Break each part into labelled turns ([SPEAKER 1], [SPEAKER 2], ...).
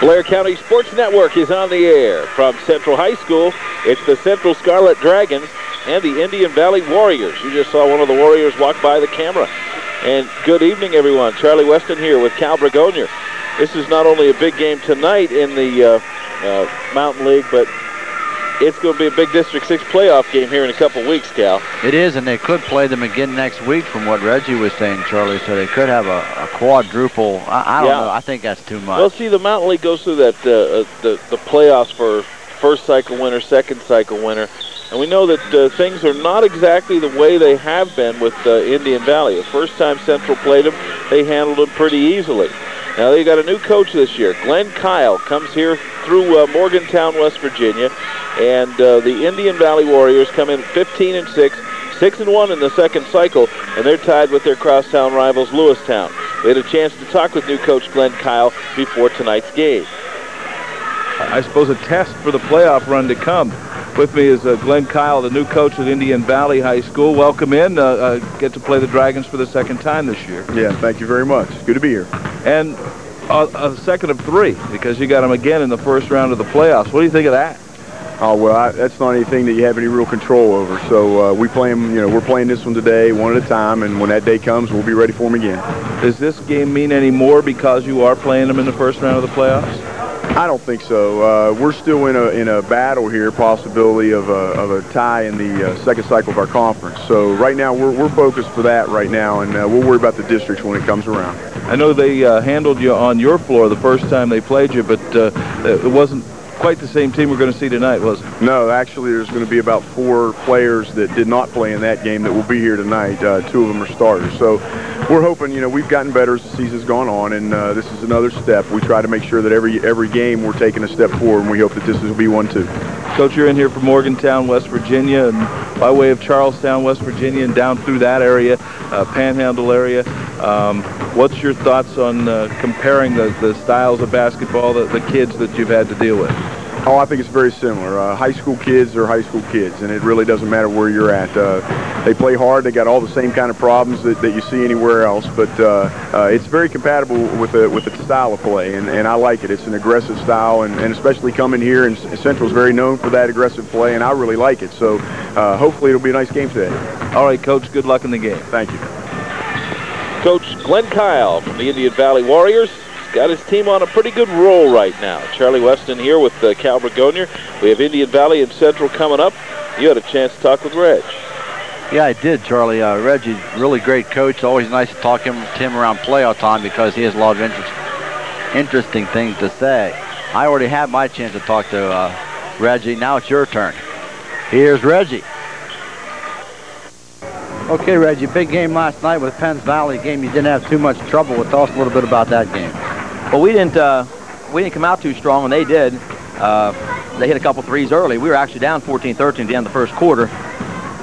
[SPEAKER 1] Blair County Sports Network is on the air. From Central High School, it's the Central Scarlet Dragons and the Indian Valley Warriors. You just saw one of the Warriors walk by the camera. And good evening, everyone. Charlie Weston here with Cal Bragonier. This is not only a big game tonight in the Mountain League, but it's going to be a big District 6 playoff game here in a couple weeks, Cal.
[SPEAKER 2] It is, and they could play them again next week from what Reggie was saying, Charlie, so they could have a quadruple. I don't know. I think that's too much.
[SPEAKER 1] Well, see, the Mountain League goes through that the playoffs for first cycle winner, second cycle winner, and we know that things are not exactly the way they have been with Indian Valley. The first time Central played them, they handled them pretty easily. Now they got a new coach this year. Glenn Kyle comes here through Morgantown, West Virginia, and the Indian Valley Warriors come in 15-6, 6-1 in the second cycle, and they're tied with their crosstown rivals, Lewistown. We had a chance to talk with new coach Glenn Kyle before tonight's game.
[SPEAKER 3] I suppose a test for the playoff run to come. With me is Glenn Kyle, the new coach at Indian Valley High School. Welcome in. Get to play the Dragons for the second time this year.
[SPEAKER 4] Yeah, thank you very much. Good to be here.
[SPEAKER 3] And a second of three, because you got them again in the first round of the playoffs. What do you think of that?
[SPEAKER 4] Oh, well, that's not anything that you have any real control over. So we play them, we're playing this one today, one at a time, and when that day comes, we'll be ready for them again.
[SPEAKER 3] Does this game mean any more because you are playing them in the first round of the playoffs?
[SPEAKER 4] I don't think so. We're still in a battle here, possibility of a tie in the second cycle of our conference. So right now we're focused for that right now, and we'll worry about the districts when it comes around.
[SPEAKER 3] I know they handled you on your floor the first time they played you, but it wasn't quite the same team we're going to see tonight, was it?
[SPEAKER 4] No, actually there's going to be about 4 players that did not play in that game that will be here tonight. 2 of them are starters. So we're hoping, we've gotten better as the season's gone on, and this is another step. We try to make sure that every game we're taking a step forward, and we hope that this will be one too.
[SPEAKER 3] Coach, you're in here from Morgantown, West Virginia, and by way of Charlestown, West Virginia, and down through that area, Panhandle area. What's your thoughts on comparing the styles of basketball, the kids that you've had to deal with?
[SPEAKER 4] Oh, I think it's very similar. High school kids are high school kids, and it really doesn't matter where you're at. They play hard. They got all the same kind of problems that you see anywhere else, but it's very compatible with the style of play, and I like it. It's an aggressive style, and especially coming here, and Central's very known for that aggressive play, and I really like it. So hopefully it'll be a nice game today.
[SPEAKER 3] All right, Coach, good luck in the game.
[SPEAKER 4] Thank you.
[SPEAKER 1] Coach Glenn Kyle from the Indian Valley Warriors got his team on a pretty good roll right now. Charlie Weston here with Cal Bragonier. We have Indian Valley and Central coming up. You had a chance to talk with Reg.
[SPEAKER 2] Yeah, I did, Charlie. Reggie's really great coach. Always nice to talk to him around playoff time because he has a lot of interesting things to say. I already had my chance to talk to Reggie. Now it's your turn. Here's Reggie. Okay, Reggie, big game last night with Penns Valley. Game you didn't have too much trouble with. Tell us a little bit about that game.
[SPEAKER 5] Well, we didn't come out too strong, and they did. They hit a couple threes early. We were actually down 14-13 at the end of the first quarter.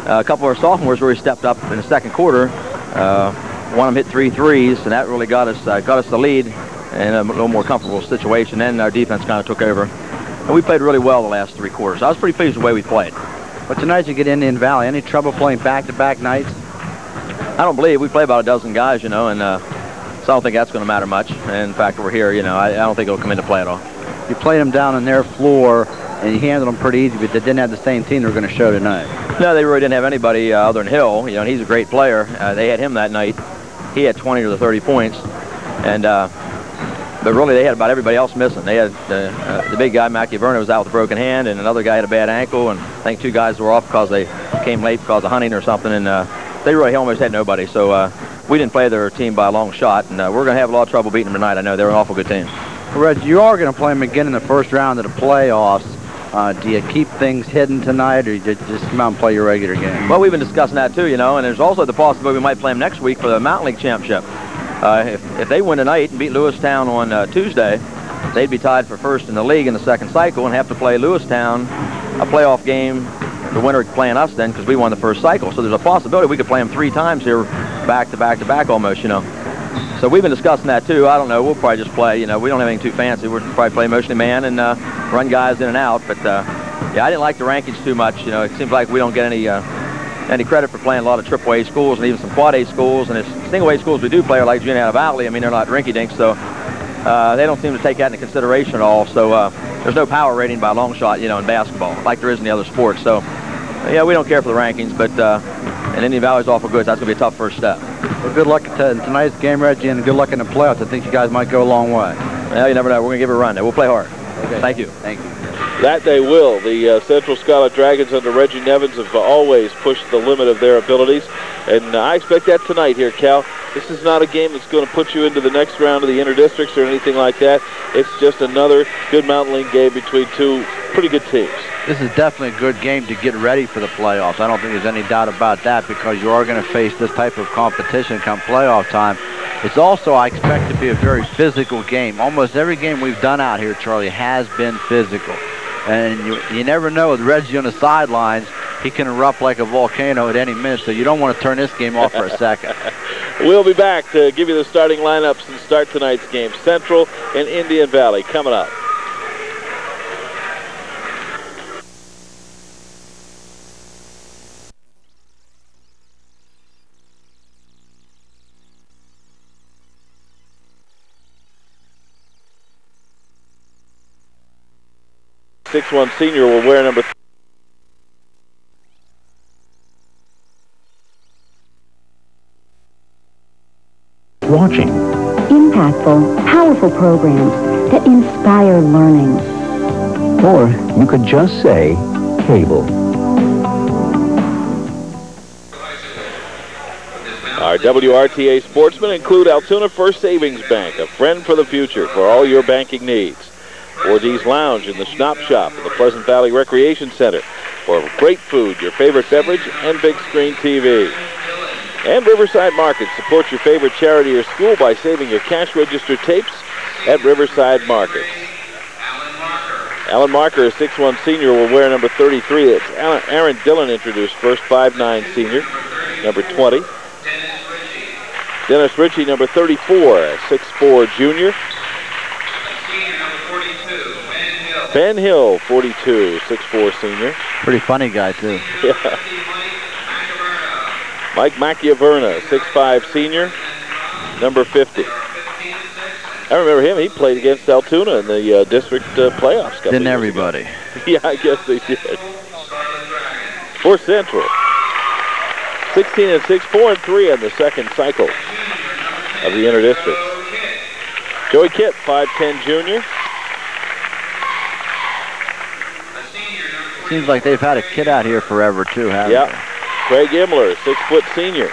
[SPEAKER 5] A couple of our sophomores really stepped up in the second quarter. One of them hit 3 threes, and that really got us the lead in a little more comfortable situation. Then our defense kind of took over, and we played really well the last 3 quarters. I was pretty pleased with the way we played.
[SPEAKER 2] But tonight you get Indian Valley. Any trouble playing back-to-back nights?
[SPEAKER 5] I don't believe. We play about a dozen guys, and so I don't think that's going to matter much. And in fact, over here, I don't think it'll come into play at all.
[SPEAKER 2] You played them down on their floor, and you handled them pretty easy, but they didn't have the same team they were going to show tonight.
[SPEAKER 5] No, they really didn't have anybody other than Hill. And he's a great player. They had him that night. He had 20 to 30 points, and but really they had about everybody else missing. They had the big guy, Mackie Verner, was out with a broken hand, and another guy had a bad ankle, and I think 2 guys were off because they came late because of hunting or something, and they really almost had nobody. So we didn't play their team by a long shot, and we're going to have a lot of trouble beating them tonight. I know they're an awful good team.
[SPEAKER 2] Reg, you are going to play them again in the first round of the playoffs. Do you keep things hidden tonight, or you just come out and play your regular game?
[SPEAKER 5] Well, we've been discussing that too, and there's also the possibility we might play them next week for the Mountain League Championship. If they win tonight and beat Lewistown on Tuesday, they'd be tied for first in the league in the second cycle and have to play Lewistown a playoff game. The winner playing us then because we won the first cycle. So there's a possibility we could play them 3 times here back to back to back almost, So we've been discussing that too. I don't know. We'll probably just play, we don't have anything too fancy. We'll probably play mostly man and run guys in and out. But yeah, I didn't like the rankings too much. It seems like we don't get any credit for playing a lot of AAA schools and even some quad A schools. And the single A schools we do play are like Juniata Valley. I mean, they're not rinky dinks. So They don't seem to take that into consideration at all. So there's no power rating by a long shot, in basketball, like there is in the other sports. So, yeah, we don't care for the rankings, but and Indian Valley's awful good. So that's going to be a tough first step.
[SPEAKER 2] Well, good luck in tonight's game, Reggie, and good luck in the playoffs. I think you guys might go a long way.
[SPEAKER 5] Well, you never know. We're going to give it a run. We'll play hard.
[SPEAKER 2] Okay.
[SPEAKER 5] Thank you.
[SPEAKER 2] Thank you.
[SPEAKER 1] That they will. The Central Scarlet Dragons under Reggie Nevins have always pushed the limit of their abilities, and I expect that tonight here, Cal. This is not a game that's going to put you into the next round of the interdistricts or anything like that. It's just another good Mountain League game between two pretty good teams.
[SPEAKER 2] This is definitely a good game to get ready for the playoffs. I don't think there's any doubt about that, because you are going to face this type of competition come playoff time. It's also, I expect, to be a very physical game. Almost every game we've done out here, Charlie, has been physical. And you never know with Reggie on the sidelines, he can erupt like a volcano at any minute, so you don't want to turn this game off for a second.
[SPEAKER 1] We'll be back to give you the starting lineups and start tonight's game. Central and Indian Valley coming up. .61 senior will wear number
[SPEAKER 6] watching. Impactful, powerful programs that inspire learning.
[SPEAKER 7] Or you could just say cable.
[SPEAKER 1] Our WRTA sportsmen include Altoona First Savings Bank, a friend for the future for all your banking needs. 4D's Lounge in the Schnapp Shop at the Pleasant Valley Recreation Center for great food, your favorite beverage, and big screen TV. And Riverside Market. Support your favorite charity or school by saving your cash register tapes at Riverside Market. Alan Marker, a 6'1 senior, will wear number 33. That's Aaron Dillon introduced first, 5'9 senior, number 20. Dennis Ritchie, number 34, a 6'4 junior. Ben Hill, 42, 6'4 senior.
[SPEAKER 2] Pretty funny guy, too.
[SPEAKER 1] Yeah. Mike Machiaverna, 6'5 senior, number 50. I remember him. He played against Altoona in the district playoffs.
[SPEAKER 2] Didn't everybody?
[SPEAKER 1] Yeah, I guess they did. For Central, 16 and 6, 4 and 3 on the second cycle of the interdistrict. Joey Kitt, 5'10 junior.
[SPEAKER 2] Seems like they've had a kid out here forever, too, haven't they?
[SPEAKER 1] Craig Imler, 6' senior.
[SPEAKER 8] A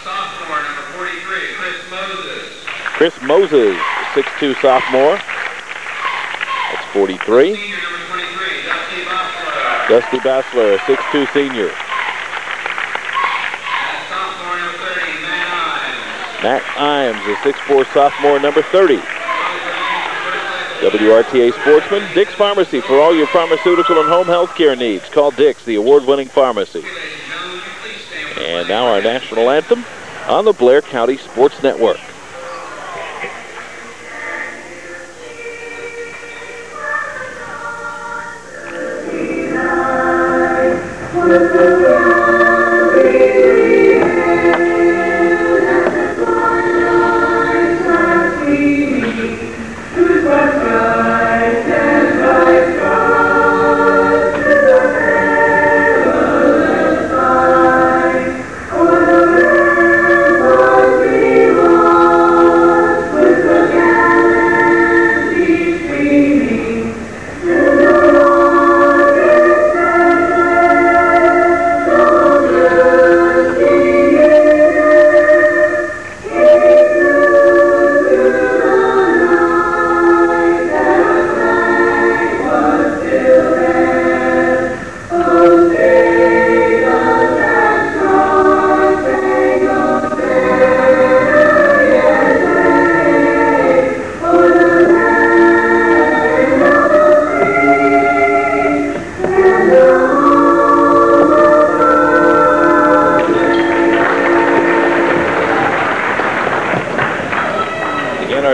[SPEAKER 8] sophomore, number 43, Chris Moses.
[SPEAKER 1] Chris Moses, 6'2 sophomore. That's 43.
[SPEAKER 8] Senior, number 23, Dusty Bassler.
[SPEAKER 1] Dusty Bassler, a 6'2 senior.
[SPEAKER 8] And sophomore, number 30, Matt Imes.
[SPEAKER 1] Matt Imes, a 6'4 sophomore, number 30. WRTA Sportsman, Dick's Pharmacy for all your pharmaceutical and home health care needs. Call Dick's, the award-winning pharmacy. And now our national anthem on the Blair County Sports Network.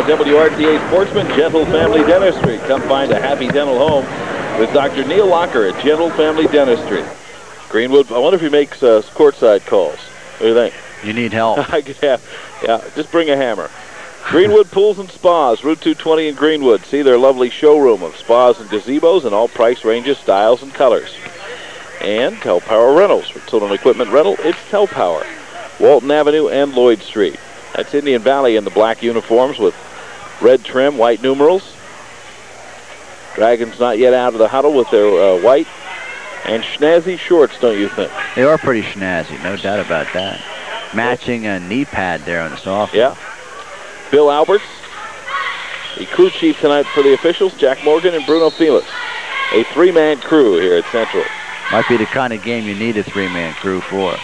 [SPEAKER 1] WRTA Sportsman, Gentle Family Dentistry. Come find a happy dental home with Dr. Neil Locker at Gentle Family Dentistry. Greenwood, I wonder if he makes courtside calls. What do you think?
[SPEAKER 2] You need help.
[SPEAKER 1] I could have, yeah, just bring a hammer. Greenwood Pools and Spas, Route 220 in Greenwood. See their lovely showroom of spas and gazebos in all price ranges, styles, and colors. And Telpower Rentals. For total equipment rental, it's Telpower. Walton Avenue and Lloyd Street. That's Indian Valley in the black uniforms with red trim, white numerals. Dragons not yet out of the huddle with their white and snazzy shorts, don't you think?
[SPEAKER 2] They are pretty snazzy, no doubt about that. Matching a knee pad there on the soft.
[SPEAKER 1] Yeah. Bill Alberts, the crew chief tonight for the officials, Jack Morgan and Bruno Felix. A three-man crew here at Central.
[SPEAKER 2] Might be the kind of game you need a three-man crew for.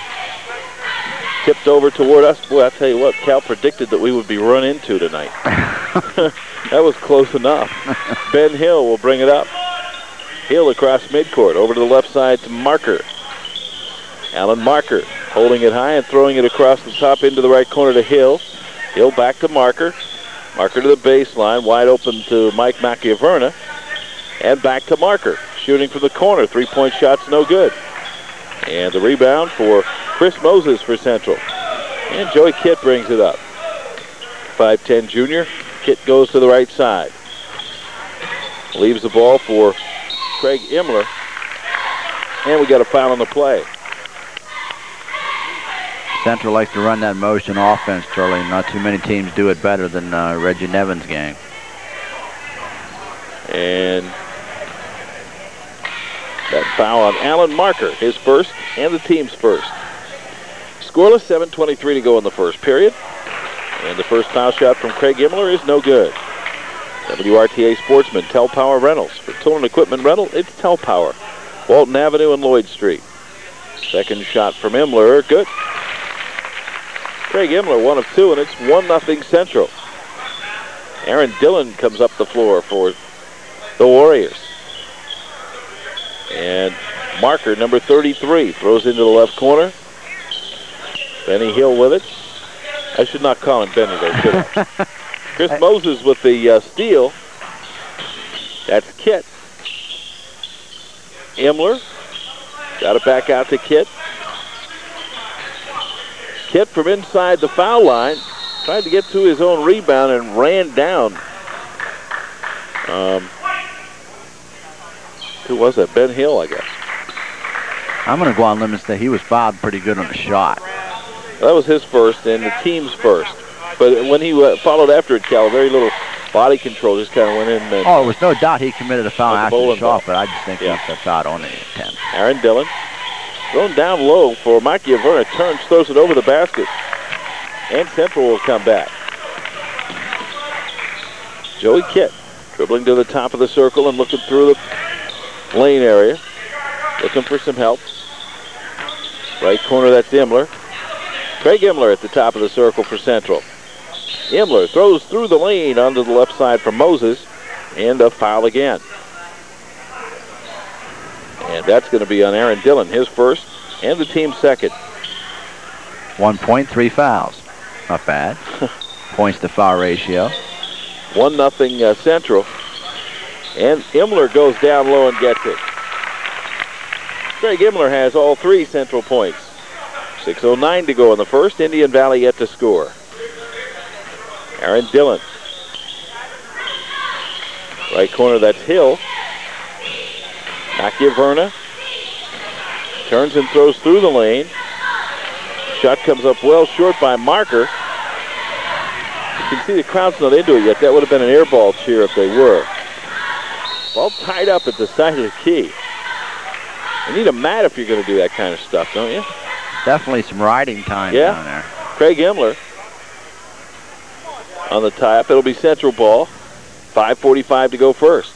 [SPEAKER 1] Tipped over toward us. Boy, I'll tell you what, Cal predicted that we would be run into tonight. That was close enough. Ben Hill will bring it up. Hill across midcourt, over to the left side to Marker. Alan Marker holding it high and throwing it across the top into the right corner to Hill. Hill back to Marker. Marker to the baseline, wide open to Mike Machiaverna. And back to Marker, shooting from the corner. Three-point shot's no good. And the rebound for Chris Moses for Central. And Joey Kitt brings it up. 5'10 junior. Kitt goes to the right side. Leaves the ball for Craig Imler. And we got a foul on the play.
[SPEAKER 2] Central likes to run that motion offense, Charlie. Not too many teams do it better than Reggie Nevin's gang.
[SPEAKER 1] And that foul on Alan Marker, his first and the team's first. Scoreless, 7:23 to go in the first period. And the first foul shot from Craig Imler is no good. WRTA Sportsman, Telpower Rentals. For tool and equipment rental, it's Telpower. Walton Avenue and Lloyd Street. Second shot from Imler, good. Craig Imler, 1 of 2, and it's 1-0 Central. Aaron Dillon comes up the floor for the Warriors. And Marker, number 33, throws into the left corner. Benny Hill with it. I should not call him Benny, though, should I? Chris Moses with the steal. That's Kitt. Imler got it back out to Kitt. Kitt from inside the foul line tried to get to his own rebound and ran down. Who was that? Ben Hill, I guess.
[SPEAKER 2] I'm going to go on limb and say he was fouled pretty good on the shot.
[SPEAKER 1] That was his first and the team's first. But when he followed after it, Cal, very little body control, just kind of went in. And
[SPEAKER 2] oh, there was no doubt he committed a foul after the shot, but I just think
[SPEAKER 1] yeah.
[SPEAKER 2] he's fouled on the attempt.
[SPEAKER 1] Aaron Dillon thrown down low for Machiaverna, turns, throws it over the basket. And Central will come back. Joey Kitt dribbling to the top of the circle and looking through the lane area. Looking for some help. Right corner, that's Imler. Craig Imler at the top of the circle for Central. Imler throws through the lane onto the left side for Moses. And a foul again. And that's going to be on Aaron Dillon, his first and the team's second.
[SPEAKER 2] 1 point, 3 fouls. Not bad. Points to foul ratio.
[SPEAKER 1] 1-0 Central. And Imler goes down low and gets it. Craig Imler has all 3 Central points. 6:09 to go in the first. Indian Valley yet to score. Aaron Dillon. Right corner, that's Hill. Machiaverna turns and throws through the lane. Shot comes up well short by Marker. You can see the crowd's not into it yet. That would have been an air ball cheer if they were. Ball tied up at the side of the key. You need a mat if you're going to do that kind of stuff, don't you?
[SPEAKER 2] Definitely some riding time down there.
[SPEAKER 1] Craig Imler on the tie-up. It'll be Central ball. 5:45 to go first.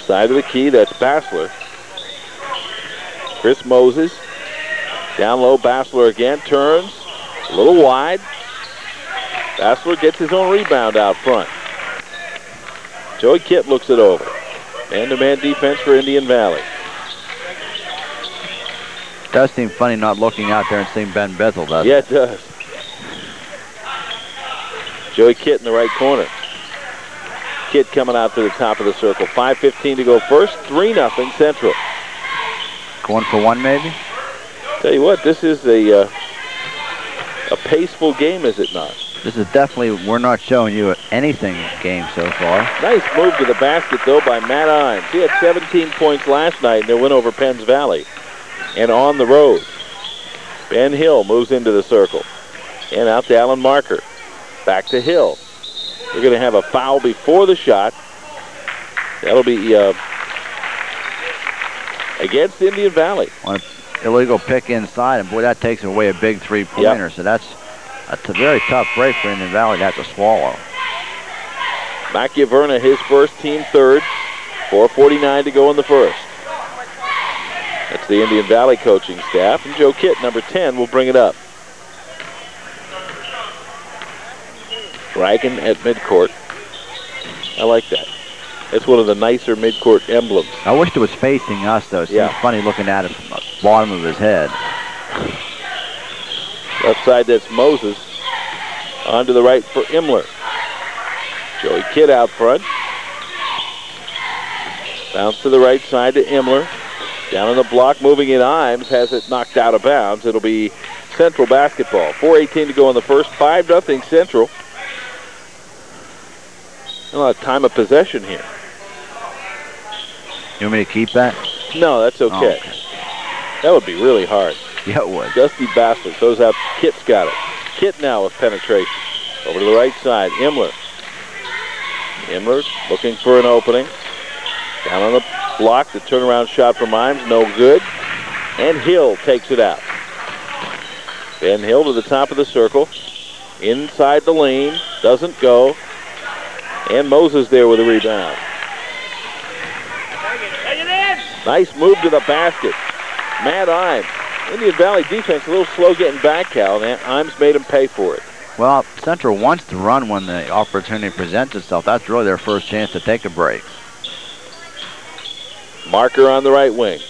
[SPEAKER 1] Side of the key, that's Bassler. Chris Moses. Down low, Bassler again. Turns. A little wide. Bassler gets his own rebound out front. Joey Kitt looks it over. Man-to-man defense for Indian Valley.
[SPEAKER 2] Does seem funny not looking out there and seeing Ben Bizzle, doesn't it?
[SPEAKER 1] Yeah, it does. Joey Kitt in the right corner. Kitt coming out to the top of the circle. 5:15 to go first. 3-0 Central.
[SPEAKER 2] Going for one, maybe?
[SPEAKER 1] Tell you what, this is a a paceful game, is it not?
[SPEAKER 2] This is definitely, we're not showing you anything game so far.
[SPEAKER 1] Nice move to the basket, though, by Matt Imes. He had 17 points last night in their win over Penns Valley. And on the road, Ben Hill moves into the circle. And out to Alan Marker. Back to Hill. We're going to have a foul before the shot. That'll be against Indian Valley.
[SPEAKER 2] Well, illegal pick inside, and boy, that takes away a big three-pointer. Yep. So that's a very tough break for Indian Valley to have to swallow.
[SPEAKER 1] Machiaverna, his first, team third. 4:49 to go in the first. That's the Indian Valley coaching staff, and Joe Kitt, number 10, will bring it up. Dragon at midcourt. I like that. It's one of the nicer midcourt emblems.
[SPEAKER 2] I wish it was facing us, though. It seems funny looking at it from the bottom of his head.
[SPEAKER 1] Left side, that's Moses. On to the right for Imler. Joey Kidd out front. Bounce to the right side to Imler. Down on the block, moving in Imes, has it knocked out of bounds. It'll be Central basketball. 4:18 to go in the first. 5-0 Central. A lot of time of possession here.
[SPEAKER 2] You want me to keep that?
[SPEAKER 1] No, that's okay.
[SPEAKER 2] Oh, okay.
[SPEAKER 1] That would be really hard.
[SPEAKER 2] Yeah, it would.
[SPEAKER 1] Dusty Bassler throws out. Kitt's got it. Kitt now with penetration. Over to the right side. Imler. Imler looking for an opening. Down on the block. The turnaround shot from Imes. No good. And Hill takes it out. Ben Hill to the top of the circle. Inside the lane. Doesn't go. And Moses there with a rebound. Nice move to the basket. Matt Imes. Indian Valley defense a little slow getting back, Cal, and Imes made him pay for it.
[SPEAKER 2] Well, Central wants to run when the opportunity presents itself. That's really their first chance to take a break.
[SPEAKER 1] Marker on the right wing.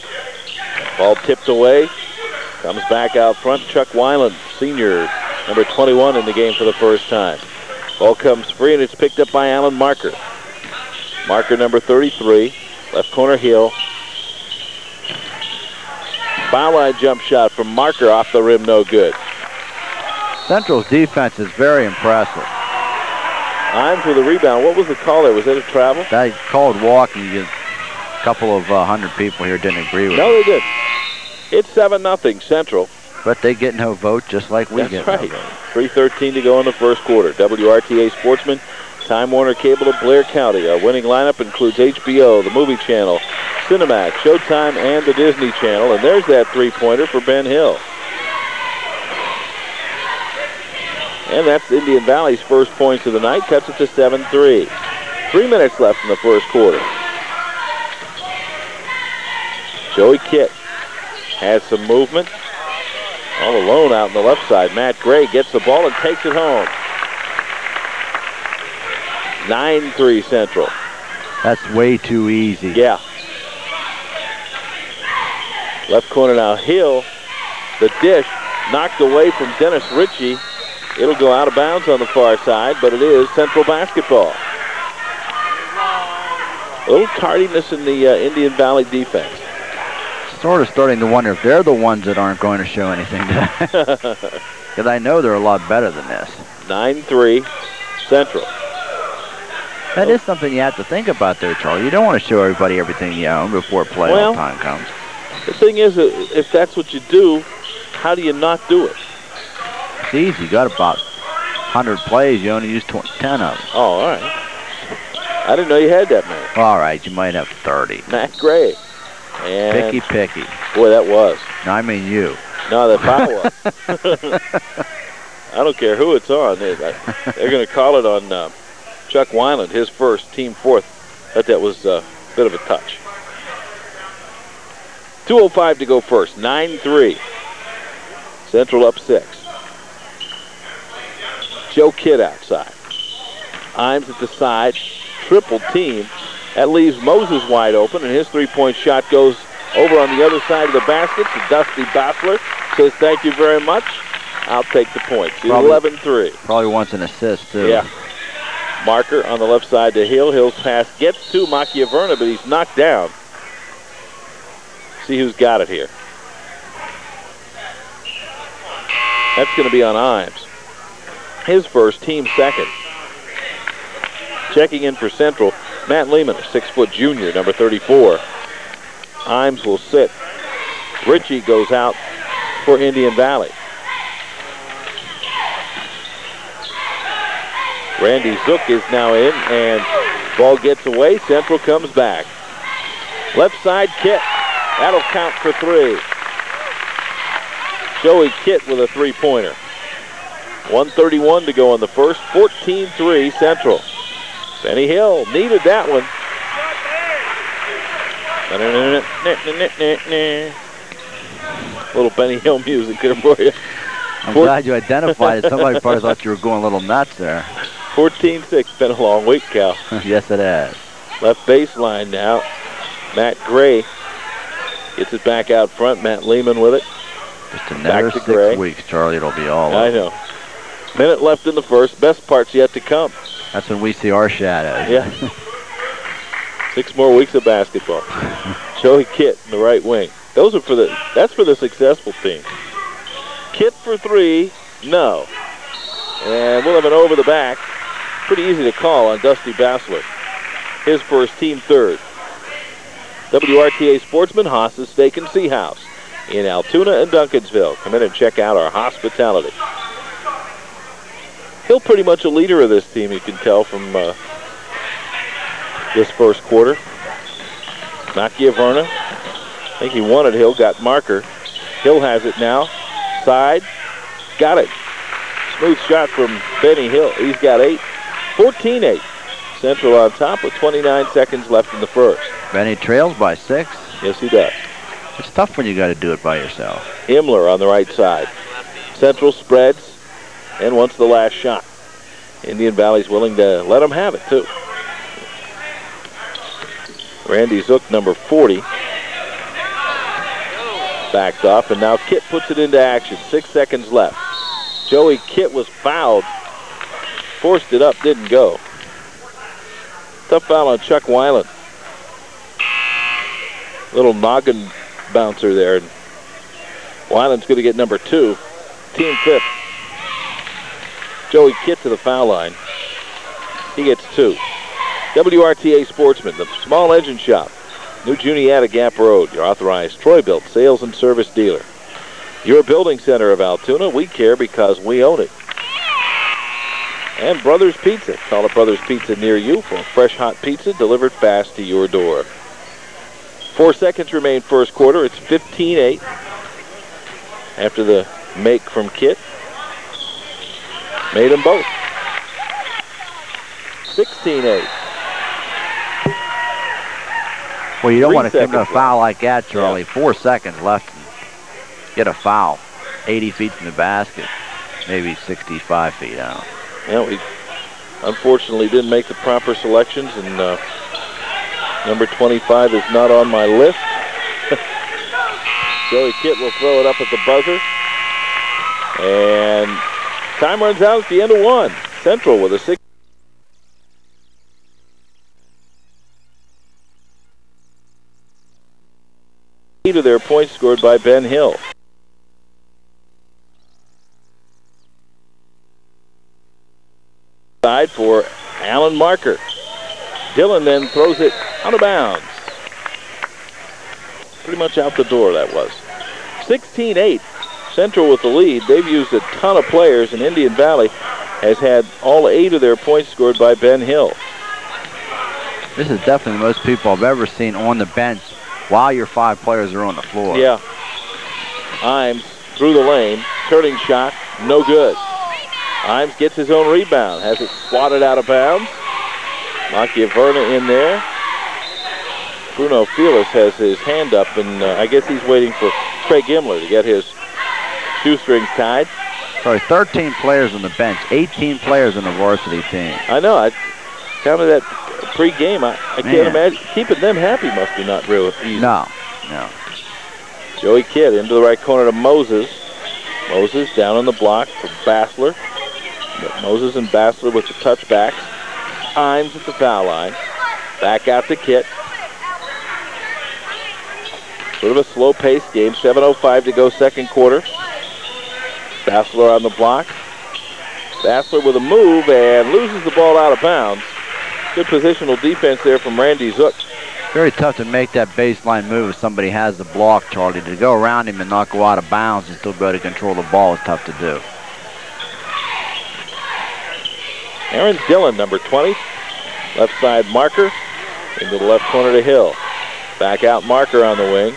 [SPEAKER 1] Ball tipped away. Comes back out front. Chuck Weiland, senior, number 21 in the game for the first time. Ball comes free, and it's picked up by Alan Marker. Marker number 33. Left corner Hill. Foul line jump shot from Marker off the rim, no good.
[SPEAKER 2] Central's defense is very impressive.
[SPEAKER 1] Imes with a rebound. What was the call there? Was it a travel?
[SPEAKER 2] They called walking. A couple of 100 people here didn't agree with it.
[SPEAKER 1] No, they did. It's 7-0 Central.
[SPEAKER 2] But they get no vote just like we get no vote.
[SPEAKER 1] 3:13 to go in the first quarter. WRTA Sportsman, Time Warner Cable of Blair County. Our winning lineup includes HBO, the movie channel, Cinemax, Showtime, and the Disney Channel. And there's that three-pointer for Ben Hill. And that's Indian Valley's first points of the night. Cuts it to 7-3. 3 minutes left in the first quarter. Joey Kitt has some movement. All alone out on the left side. Matt Gray gets the ball and takes it home. 9-3 Central.
[SPEAKER 2] That's way too easy.
[SPEAKER 1] Yeah. Left corner now, Hill. The dish knocked away from Dennis Ritchie. It'll go out of bounds on the far side, but it is Central basketball. A little tardiness in the Indian Valley defense.
[SPEAKER 2] Sort of starting to wonder if they're the ones that aren't going to show anything today. Because I know they're a lot better than this.
[SPEAKER 1] 9-3 Central.
[SPEAKER 2] That is something you have to think about there, Charlie. You don't want to show everybody everything you own before playoff time comes.
[SPEAKER 1] The thing is, if that's what you do, how do you not do it?
[SPEAKER 2] It's easy. You got about 100 plays. You only use 10 of them.
[SPEAKER 1] Oh, all right. I didn't know you had that many.
[SPEAKER 2] All right, you might have 30.
[SPEAKER 1] Matt Gray. And
[SPEAKER 2] picky.
[SPEAKER 1] Boy, that was.
[SPEAKER 2] No, I mean you.
[SPEAKER 1] No, that foul was. I don't care who it's on. They're going to call it on Chuck Weiland, his first, team fourth. That was a bit of a touch. 2:05 to go first. 9-3. Central up 6. Joe Kidd outside. Imes at the side. Triple team. That leaves Moses wide open, and his three-point shot goes over on the other side of the basket to Dusty Bassler. Says, thank you very much. I'll take the points. 11-3.
[SPEAKER 2] Probably wants an assist, too.
[SPEAKER 1] Yeah. Marker on the left side to Hill. Hill's pass gets to Machiaverna, but he's knocked down. See who's got it here. That's going to be on Imes. His first, team second. Checking in for Central, Matt Lehman, a 6-foot junior, number 34. Imes will sit. Ritchie goes out for Indian Valley. Randy Zook is now in, and ball gets away. Central comes back. Left side, Kitt. That'll count for 3. Joey Kitt with a 3-pointer. 1:31 to go in the first. 14-3 Central. Benny Hill needed that one. Little Benny Hill music there for you.
[SPEAKER 2] I'm glad you identified it. Somebody probably thought you were going a little nuts there.
[SPEAKER 1] 14-6. Been a long week, Cal.
[SPEAKER 2] Yes, it has.
[SPEAKER 1] Left baseline now. Matt Gray gets it back out front. Matt Lehman with it.
[SPEAKER 2] Just another
[SPEAKER 1] back to
[SPEAKER 2] 6
[SPEAKER 1] Gray.
[SPEAKER 2] weeks, Charlie. It'll be all
[SPEAKER 1] I
[SPEAKER 2] over.
[SPEAKER 1] know. Minute left in the first. Best part's yet to come.
[SPEAKER 2] That's when we see our shadows.
[SPEAKER 1] Yeah. 6 more weeks of basketball. Joey Kitt in the right wing. Those are for the. That's for the successful team. Kitt for 3. No. And we'll have an over the back. Pretty easy to call on Dusty Bassler. His first, team third. WRTA Sportsman, Haas's Steak and Sea House in Altoona and Duncansville. Come in and check out our hospitality. Hill pretty much a leader of this team, you can tell from this first quarter. Macchiaverna, I think he wanted Hill, got marker. Hill has it now. Side, got it. Smooth shot from Benny Hill. He's got 8. 14-8. Central on top with 29 seconds left in the first.
[SPEAKER 2] Benny trails by 6.
[SPEAKER 1] Yes, he does.
[SPEAKER 2] It's tough when you got to do it by yourself.
[SPEAKER 1] Himmler on the right side. Central spreads and wants the last shot. Indian Valley's willing to let him have it, too. Randy Zook, number 40. Backed off, and now Kitt puts it into action. 6 seconds left. Joey Kitt was fouled. Forced it up, didn't go. Tough foul on Chuck Weiland. Little noggin bouncer there. And Weiland's going to get number 2. Team 5th. Joey Kitt to the foul line. He gets 2. WRTA Sportsman, the small engine shop. New Juniata Gap Road, your authorized Troy-Bilt sales and service dealer. Your building center of Altoona, we care because we own it. And Brothers Pizza. Call it Brothers Pizza near you for fresh hot pizza delivered fast to your door. 4 seconds remain first quarter. It's 15-8 after the make from Kitt. Made them both. 16-8.
[SPEAKER 2] Well, you don't
[SPEAKER 1] 3
[SPEAKER 2] want to come to a
[SPEAKER 1] seconds
[SPEAKER 2] foul like that, Charlie.
[SPEAKER 1] Yeah.
[SPEAKER 2] 4 seconds left. And get a foul. 80 feet from the basket. Maybe 65 feet out.
[SPEAKER 1] Yeah, we unfortunately didn't make the proper selections, and number 25 is not on my list. Joey Kitt will throw it up at the buzzer. And time runs out at the end of 1. Central with a 6. To their points scored by Ben Hill. Side for Alan Marker. Dillon then throws it out of bounds. Pretty much out the door that was. 16-8. Central with the lead. They've used a ton of players, and Indian Valley has had all 8 of their points scored by Ben Hill.
[SPEAKER 2] This is definitely the most people I've ever seen on the bench while your 5 players are on the floor.
[SPEAKER 1] Yeah. Imes through the lane. Turning shot, no good. Imes gets his own rebound. Has it swatted out of bounds. Macchiaverna in there. Bruno Felix has his hand up, and I guess he's waiting for Craig Himmler to get his shoestrings tied.
[SPEAKER 2] Sorry, 13 players on the bench, 18 players on the varsity team.
[SPEAKER 1] I know. I counted that pre-game. I can't imagine. Keeping them happy must be not real easy.
[SPEAKER 2] No.
[SPEAKER 1] Joey Kitt into the right corner to Moses. Moses down on the block for Bassler. Moses and Bassler with the touchbacks. Imes at the foul line. Back out to Kitt. Sort of a slow-paced game. 7:05 to go second quarter. Bassler on the block. Bassler with a move and loses the ball out of bounds. Good positional defense there from Randy Zook.
[SPEAKER 2] Very tough to make that baseline move if somebody has the block, Charlie. To go around him and not go out of bounds and still be able to control the ball is tough to do.
[SPEAKER 1] Aaron Dillon, number 20. Left side marker. Into the left corner to Hill. Back out Marker on the wing.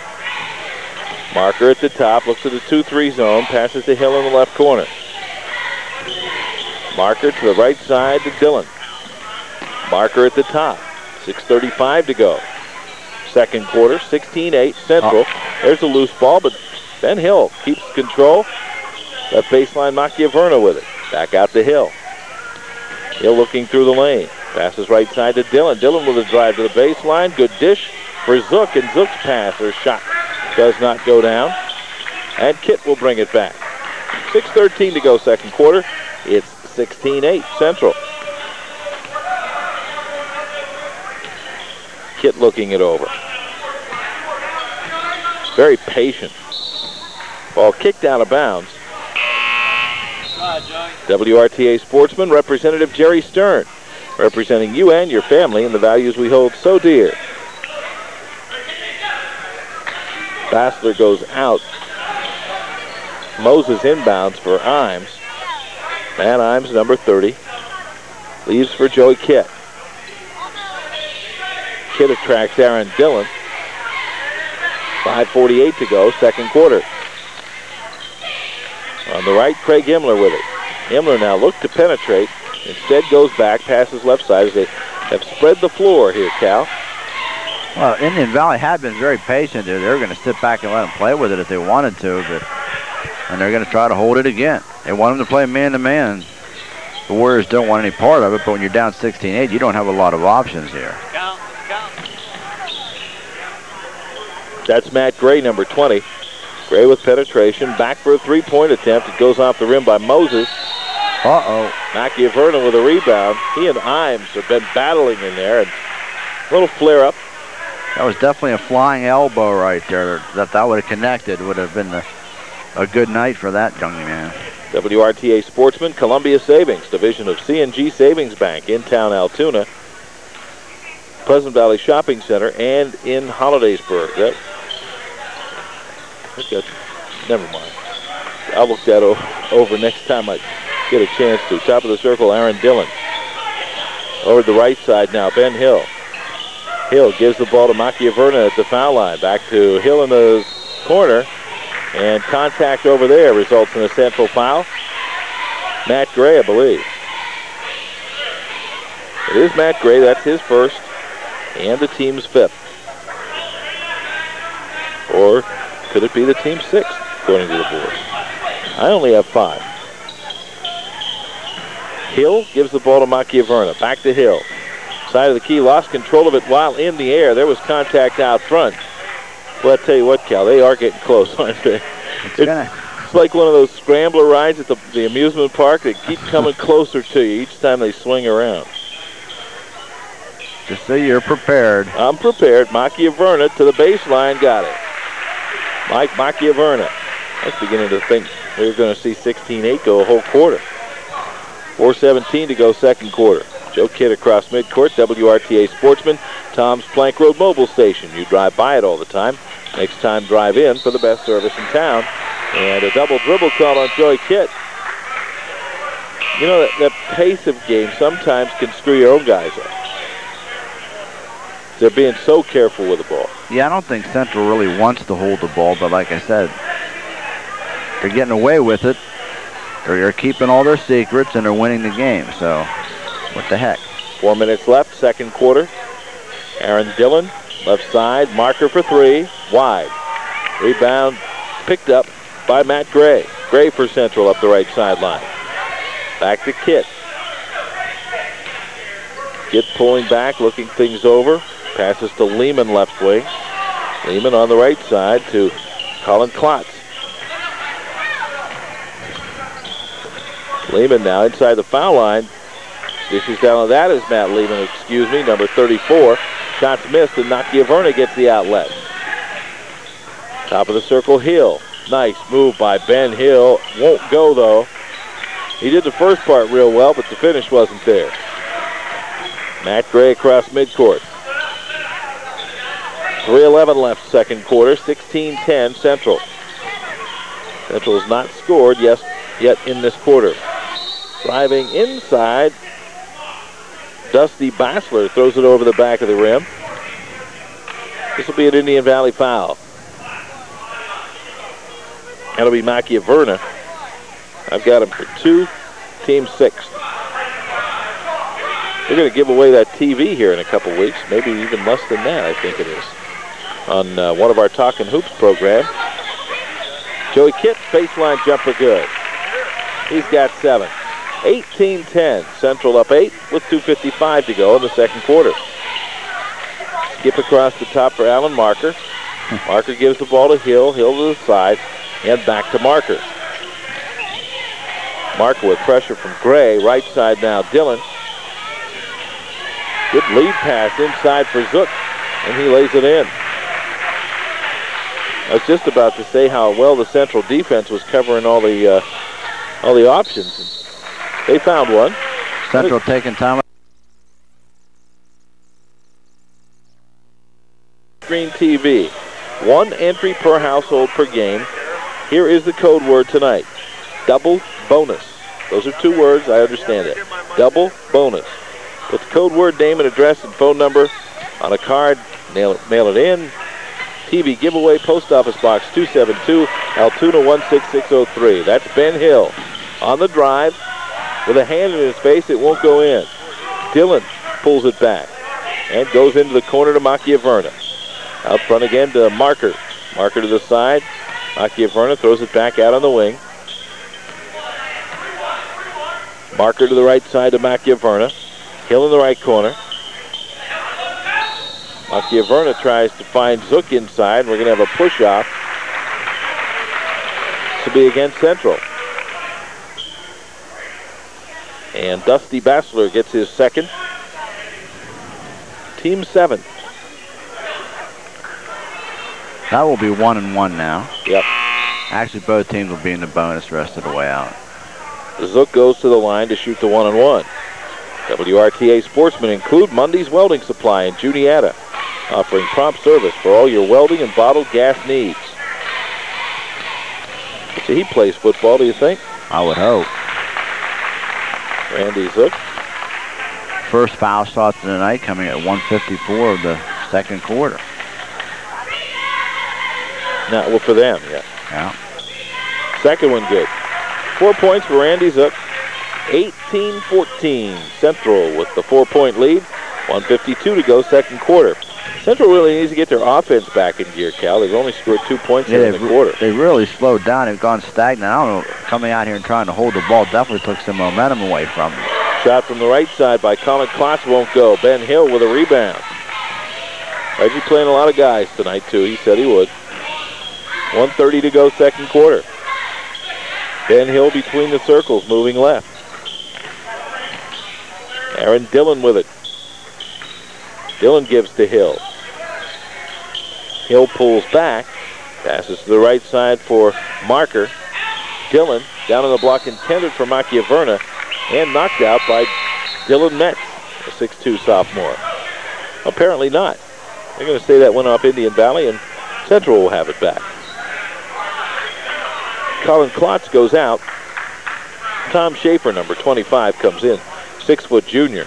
[SPEAKER 1] Marker at the top. Looks at the 2-3 zone. Passes to Hill in the left corner. Marker to the right side to Dillon. Marker at the top. 6:35 to go. Second quarter, 16-8 Central. There's a loose ball, but Ben Hill keeps control. Left baseline, Machiaverna with it. Back out to Hill. Hill looking through the lane. Passes right side to Dillon. Dillon with a drive to the baseline. Good dish for Zook, and Zook's pass or shot does not go down. And Kitt will bring it back. 6:13 to go second quarter. It's 16-8 Central. Kitt looking it over. Very patient. Ball kicked out of bounds. WRTA Sportsman Representative Jerry Stern, representing you and your family and the values we hold so dear. Bassler goes out. Moses inbounds for Imes. Matt Imes, number 30, leaves for Joey Kitt. Kitt attracts Aaron Dillon. 5:48 to go, second quarter. On the right, Craig Himmler with it. Himmler now looks to penetrate. Instead goes back, passes left side as they have spread the floor here, Cal.
[SPEAKER 2] Well, Indian Valley had been very patient there. They were going to sit back and let them play with it if they wanted to, and they're going to try to hold it again. They want them to play man-to-man. The Warriors don't want any part of it, but when you're down 16-8, you don't have a lot of options here.
[SPEAKER 8] Count.
[SPEAKER 1] That's Matt Gray, number 20. Gray with penetration, back for a three-point attempt. It goes off the rim by Moses.
[SPEAKER 2] Uh-oh.
[SPEAKER 1] Machiaverna with a rebound. He and Imes have been battling in there, and a little flare-up.
[SPEAKER 2] That was definitely a flying elbow right there. That would have connected, would have been a good night for that young man.
[SPEAKER 1] WRTA Sportsman, Columbia Savings, division of C&G Savings Bank in town Altoona, Pleasant Valley Shopping Center, and in Hollidaysburg. Never mind. I'll look that over next time I get a chance to. Top of the circle, Aaron Dillon. Over to the right side now, Ben Hill. Hill gives the ball to Machiaverna at the foul line. Back to Hill in the corner. And contact over there results in a Central foul. Matt Gray, I believe. It is Matt Gray. That's his first and the team's fifth. Or could it be the team's sixth, according to the board? I only have 5. Hill gives the ball to Machiaverna. Back to Hill. Side of the key, lost control of it while in the air. There was contact out front. Well, I tell you what, Cal, they are getting close, aren't they? It's like one of those scrambler rides at the amusement park. They keep coming closer to you each time they swing around.
[SPEAKER 2] Just so you're prepared.
[SPEAKER 1] I'm prepared. Machiaverna to the baseline, got it. Mike Machiaverna. I was beginning to think we were going to see 16-8 go a whole quarter. 4:17 to go second quarter. Joe Kidd across midcourt, WRTA Sportsman, Tom's Plank Road Mobile Station. You drive by it all the time. Next time, drive in for the best service in town. And a double dribble call on Joey Kidd. You know, that pace of game sometimes can screw your own guys up. They're being so careful with the ball.
[SPEAKER 2] Yeah, I don't think Central really wants to hold the ball, but like I said, they're getting away with it. They're keeping all their secrets, and they're winning the game, so what the heck.
[SPEAKER 1] 4 minutes left, second quarter. Aaron Dillon, left side, marker for 3, wide. Rebound picked up by Matt Gray. Gray for Central up the right sideline. Back to Kitt. Kitt pulling back, looking things over. Passes to Lehman left wing. Lehman on the right side to Colin Klotz. Lehman now inside the foul line. Dishes down on that is Matt Lehman, number 34. Shots missed, and Machiaverna gets the outlet. Top of the circle, Hill. Nice move by Ben Hill. Won't go, though. He did the first part real well, but the finish wasn't there. Matt Gray across midcourt. 3:11 left second quarter, 16-10 Central. Central has not scored yet in this quarter. Driving inside, Dusty Bassler throws it over the back of the rim. This will be an Indian Valley foul. That'll be Machiaverna. I've got him for 2, team 6th. They're going to give away that TV here in a couple weeks, maybe even less than that, I think it is, on one of our Talkin' Hoops programs. Joey Kitt, baseline jumper good. He's got 7. 18-10, Central up 8 with 2:55 to go in the second quarter. Skip across the top for Alan Marker. Marker gives the ball to Hill. Hill to the side and back to Marker. Marker with pressure from Gray. Right side now, Dillon. Good lead pass inside for Zook, and he lays it in. I was just about to say how well the Central defense was covering all the options. They found one.
[SPEAKER 2] Central taking time.
[SPEAKER 1] Screen TV. 1 entry per household per game. Here is the code word tonight. Double bonus. Those are 2 words. I understand it. Double bonus. Put the code word, name and address and phone number on a card. Mail it in. TV giveaway, Post Office Box 272, Altoona 16603. That's Ben Hill on the drive. With a hand in his face, it won't go in. Dillon pulls it back and goes into the corner to Machiaverna. Out front again to Marker. Marker to the side. Machiaverna throws it back out on the wing. Marker to the right side to Machiaverna. Hill in the right corner. Machiaverna tries to find Zook inside. We're going to have a push-off. This will be against Central. And Dusty Bassler gets his 2nd. Team 7.
[SPEAKER 2] That will be 1-1 now.
[SPEAKER 1] Yep.
[SPEAKER 2] Actually, both teams will be in the bonus the rest of the way out.
[SPEAKER 1] Zook goes to the line to shoot the 1-on-1. WRTA sportsmen include Mundy's Welding Supply in Juniata, offering prompt service for all your welding and bottled gas needs. So he plays football, do you think?
[SPEAKER 2] I would hope.
[SPEAKER 1] Randy Zook.
[SPEAKER 2] First foul shot of the night coming at 1:54 of the second quarter.
[SPEAKER 1] Not well for them, yeah.
[SPEAKER 2] Yeah.
[SPEAKER 1] Second one good. 4 points for Randy Zook. 18-14. Central with the 4-point lead. 1:52 to go, second quarter. Central really needs to get their offense back in gear, Cal. They've only scored 2 points in the quarter.
[SPEAKER 2] They really slowed down. They've gone stagnant. I don't know, coming out here and trying to hold the ball definitely took some momentum away from them.
[SPEAKER 1] Shot from the right side by Colin Klotz won't go. Ben Hill with a rebound. Reggie playing a lot of guys tonight, too. He said he would. 1:30 to go, second quarter. Ben Hill between the circles, moving left. Aaron Dillon with it. Dillon gives to Hill. Hill pulls back. Passes to the right side for Marker. Dillon down on the block intended for Machiaverna and knocked out by Dylan Metz, a 6'2 sophomore. Apparently not. They're going to say that went off Indian Valley and Central will have it back. Colin Klotz goes out. Tom Schaefer, number 25, comes in. 6-foot junior.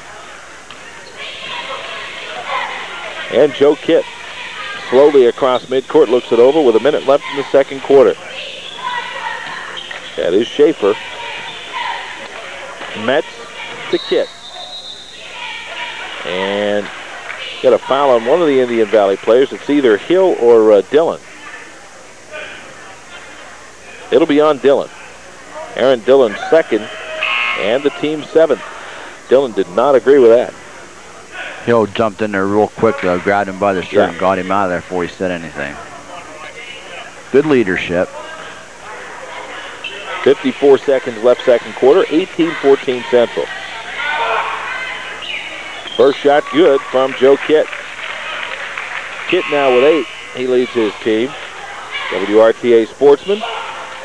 [SPEAKER 1] And Joe Kitt slowly across midcourt, looks it over with a minute left in the second quarter. That is Schaefer. Metz to Kitt. And got a foul on one of the Indian Valley players. It's either Hill or Dillon. It'll be on Dillon. Aaron Dillon second and the team 7th. Dillon did not agree with that.
[SPEAKER 2] Hill jumped in there real quick, though, grabbed him by the shirt and got him out of there before he said anything. Good leadership.
[SPEAKER 1] 54 seconds left second quarter, 18-14 Central. First shot good from Joe Kitt. Kitt now with 8. He leads his team. WRTA Sportsman,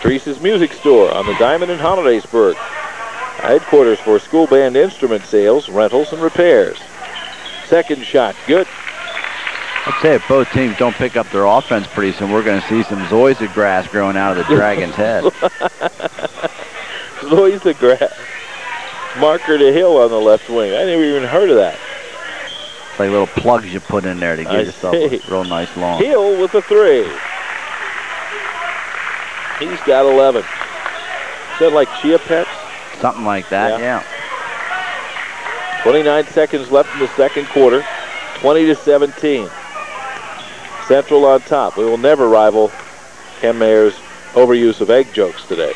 [SPEAKER 1] Teresa's Music Store on the Diamond in Hollidaysburg. Headquarters for school band instrument sales, rentals, and repairs. Second shot, good.
[SPEAKER 2] I'd say if both teams don't pick up their offense pretty soon, we're going to see some zoysia grass growing out of the Dragon's head.
[SPEAKER 1] Zoysia grass. Marker to Hill on the left wing. I never even heard of that.
[SPEAKER 2] It's like little plugs you put in there to get yourself a real nice lawn.
[SPEAKER 1] Hill with a 3. He's got 11. Is that like Chia Pets?
[SPEAKER 2] Something like that, yeah.
[SPEAKER 1] 29 seconds left in the second quarter. 20-17. Central on top. We will never rival Ken Mayer's overuse of egg jokes today.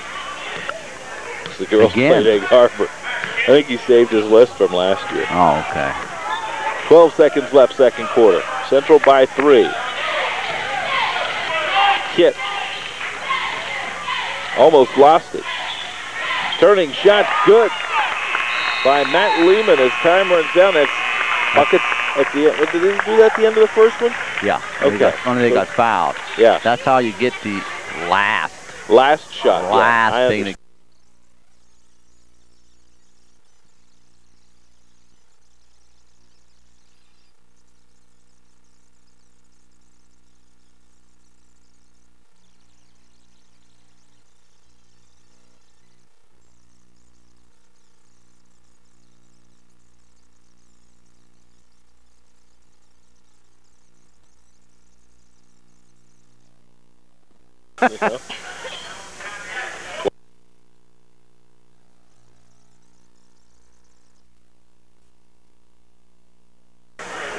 [SPEAKER 1] The girls played Egg Harbor. I think he saved his list from last year.
[SPEAKER 2] Oh, okay.
[SPEAKER 1] 12 seconds left, second quarter. Central by 3. Kitt almost lost it. Turning shot, good by Matt Lehman as time runs down. That's bucket at the end. Did he do that at the end of the first one?
[SPEAKER 2] Yeah.
[SPEAKER 1] Okay.
[SPEAKER 2] Only they got fouled.
[SPEAKER 1] Yeah.
[SPEAKER 2] That's how you get the last
[SPEAKER 1] shot.
[SPEAKER 2] Last thing.
[SPEAKER 1] You know?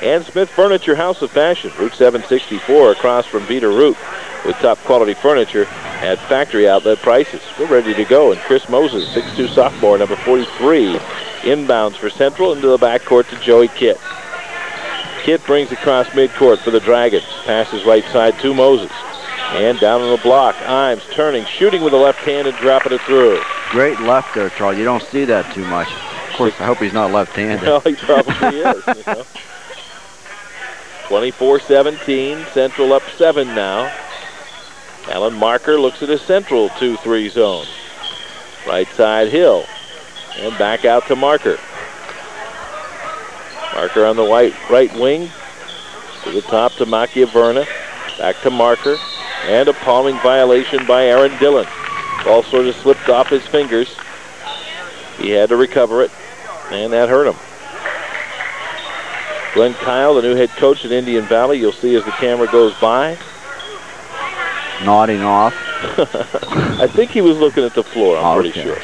[SPEAKER 1] Ann Smith Furniture, House of Fashion, Route 764 across from Beater Route, with top quality furniture at factory outlet prices. We're ready to go, and Chris Moses, 6'2" sophomore, number 43, inbounds for Central into the backcourt to Joey Kitt. Kitt brings across midcourt for the Dragons, passes right side to Moses. And down on the block, Imes turning, shooting with the left hand and dropping it through.
[SPEAKER 2] Great left there, Charles. You don't see that too much. Of course, I hope he's not left-handed.
[SPEAKER 1] No, he probably is. You know? 24-17, Central up 7 now. Alan Marker looks at his Central 2-3 zone. Right side Hill. And back out to Marker. Marker on the right wing. To the top to Machiaverna. Back to Marker. And a palming violation by Aaron Dillon. Ball sort of slipped off his fingers. He had to recover it, and that hurt him. Glenn Kyle, the new head coach at Indian Valley, you'll see as the camera goes by.
[SPEAKER 2] Nodding off.
[SPEAKER 1] I think he was looking at the floor, I'm pretty sure.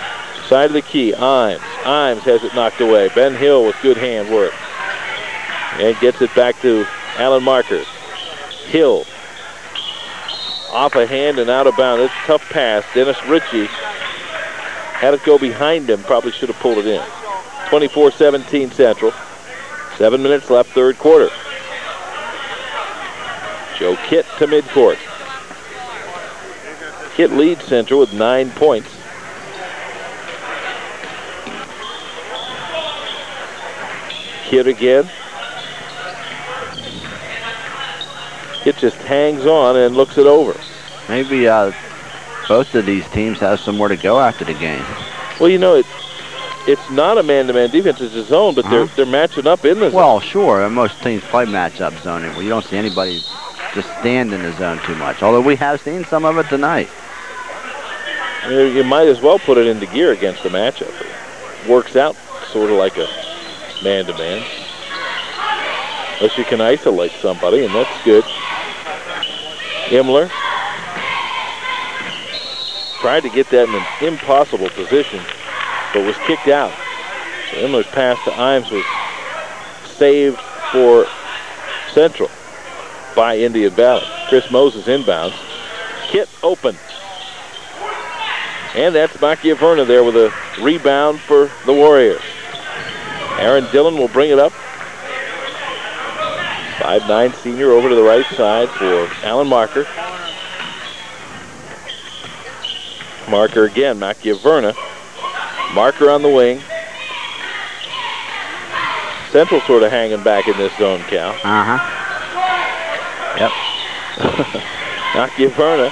[SPEAKER 1] Side of the key, Imes. Imes has it knocked away. Ben Hill with good hand work. And gets it back to Alan Marker. Hill. Off a hand and out of bounds. It's a tough pass. Dennis Ritchie had it go behind him. Probably should have pulled it in. 24-17 Central. 7 minutes left, third quarter. Joe Kitt to midcourt. Kitt leads Central with 9 points. Kitt again. Kitt just hangs on and looks it over.
[SPEAKER 2] Maybe both of these teams have somewhere to go after the game.
[SPEAKER 1] Well, you know, it's not a man-to-man defense, it's a zone, but they're matching up in the zone.
[SPEAKER 2] Well, sure, and most teams play match-up zoning where you don't see anybody just stand in the zone too much, although we have seen some of it tonight.
[SPEAKER 1] You might as well put it into gear against the matchup. It works out sort of like a man-to-man. Unless you can isolate somebody, and that's good. Himmler tried to get that in an impossible position, but was kicked out. So Himmler's pass to Imes was saved for Central by Indian Valley. Chris Moses inbounds. Kitt open. And that's Machiaverna there with a rebound for the Warriors. Aaron Dillon will bring it up. 5'9" senior over to the right side for Alan Marker. Marker again, Machiaverna. Marker on the wing. Central sort of hanging back in this zone, Cal.
[SPEAKER 2] Yep.
[SPEAKER 1] Nakiaverna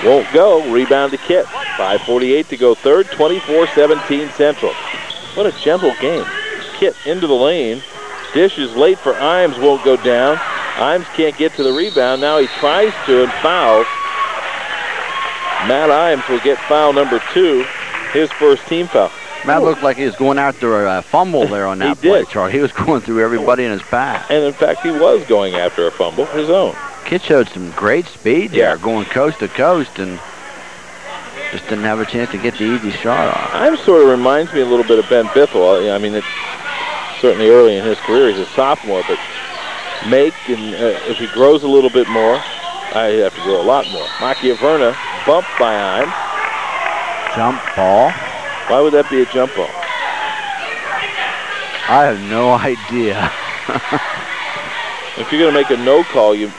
[SPEAKER 1] won't go. Rebound to Kit. 5:48 to go third. 24-17 Central. What a gentle game. Kit into the lane. Dish is late for Imes. Won't go down. Imes can't get to the rebound. Now he tries to and fouls. Matt Imes will get foul number 2. His first team foul.
[SPEAKER 2] Matt looked like he was going after a fumble there on that play,
[SPEAKER 1] did.
[SPEAKER 2] Charlie. He was going through everybody in his path.
[SPEAKER 1] And in fact, he was going after a fumble, his own.
[SPEAKER 2] Kid showed some great speed there, going coast to coast, and just didn't have a chance to get the easy shot off.
[SPEAKER 1] Imes sort of reminds me a little bit of Ben Bithell. I mean, it's certainly early in his career. He's a sophomore, but if he grows a little bit more, I have to grow a lot more. Nakiaverna bumped by Imes.
[SPEAKER 2] Jump ball.
[SPEAKER 1] Why would that be a jump ball?
[SPEAKER 2] I have no idea.
[SPEAKER 1] If you're going to make a no call, you...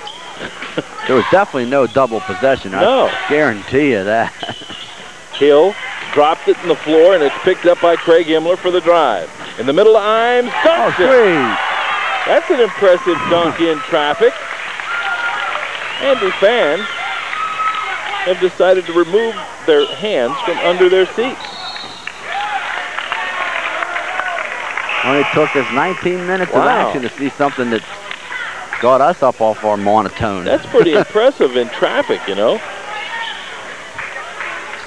[SPEAKER 2] There was definitely no double possession.
[SPEAKER 1] No.
[SPEAKER 2] I guarantee you that.
[SPEAKER 1] Hill dropped it in the floor, and it's picked up by Craig Himmler for the drive. In the middle of Imes, dunks it.
[SPEAKER 2] Sweet.
[SPEAKER 1] That's an impressive dunk in traffic. Andy fans have decided to remove their hands from under their seats.
[SPEAKER 2] Only took us 19 minutes of action to see something that got us up off our monotone.
[SPEAKER 1] That's pretty impressive in traffic, you know.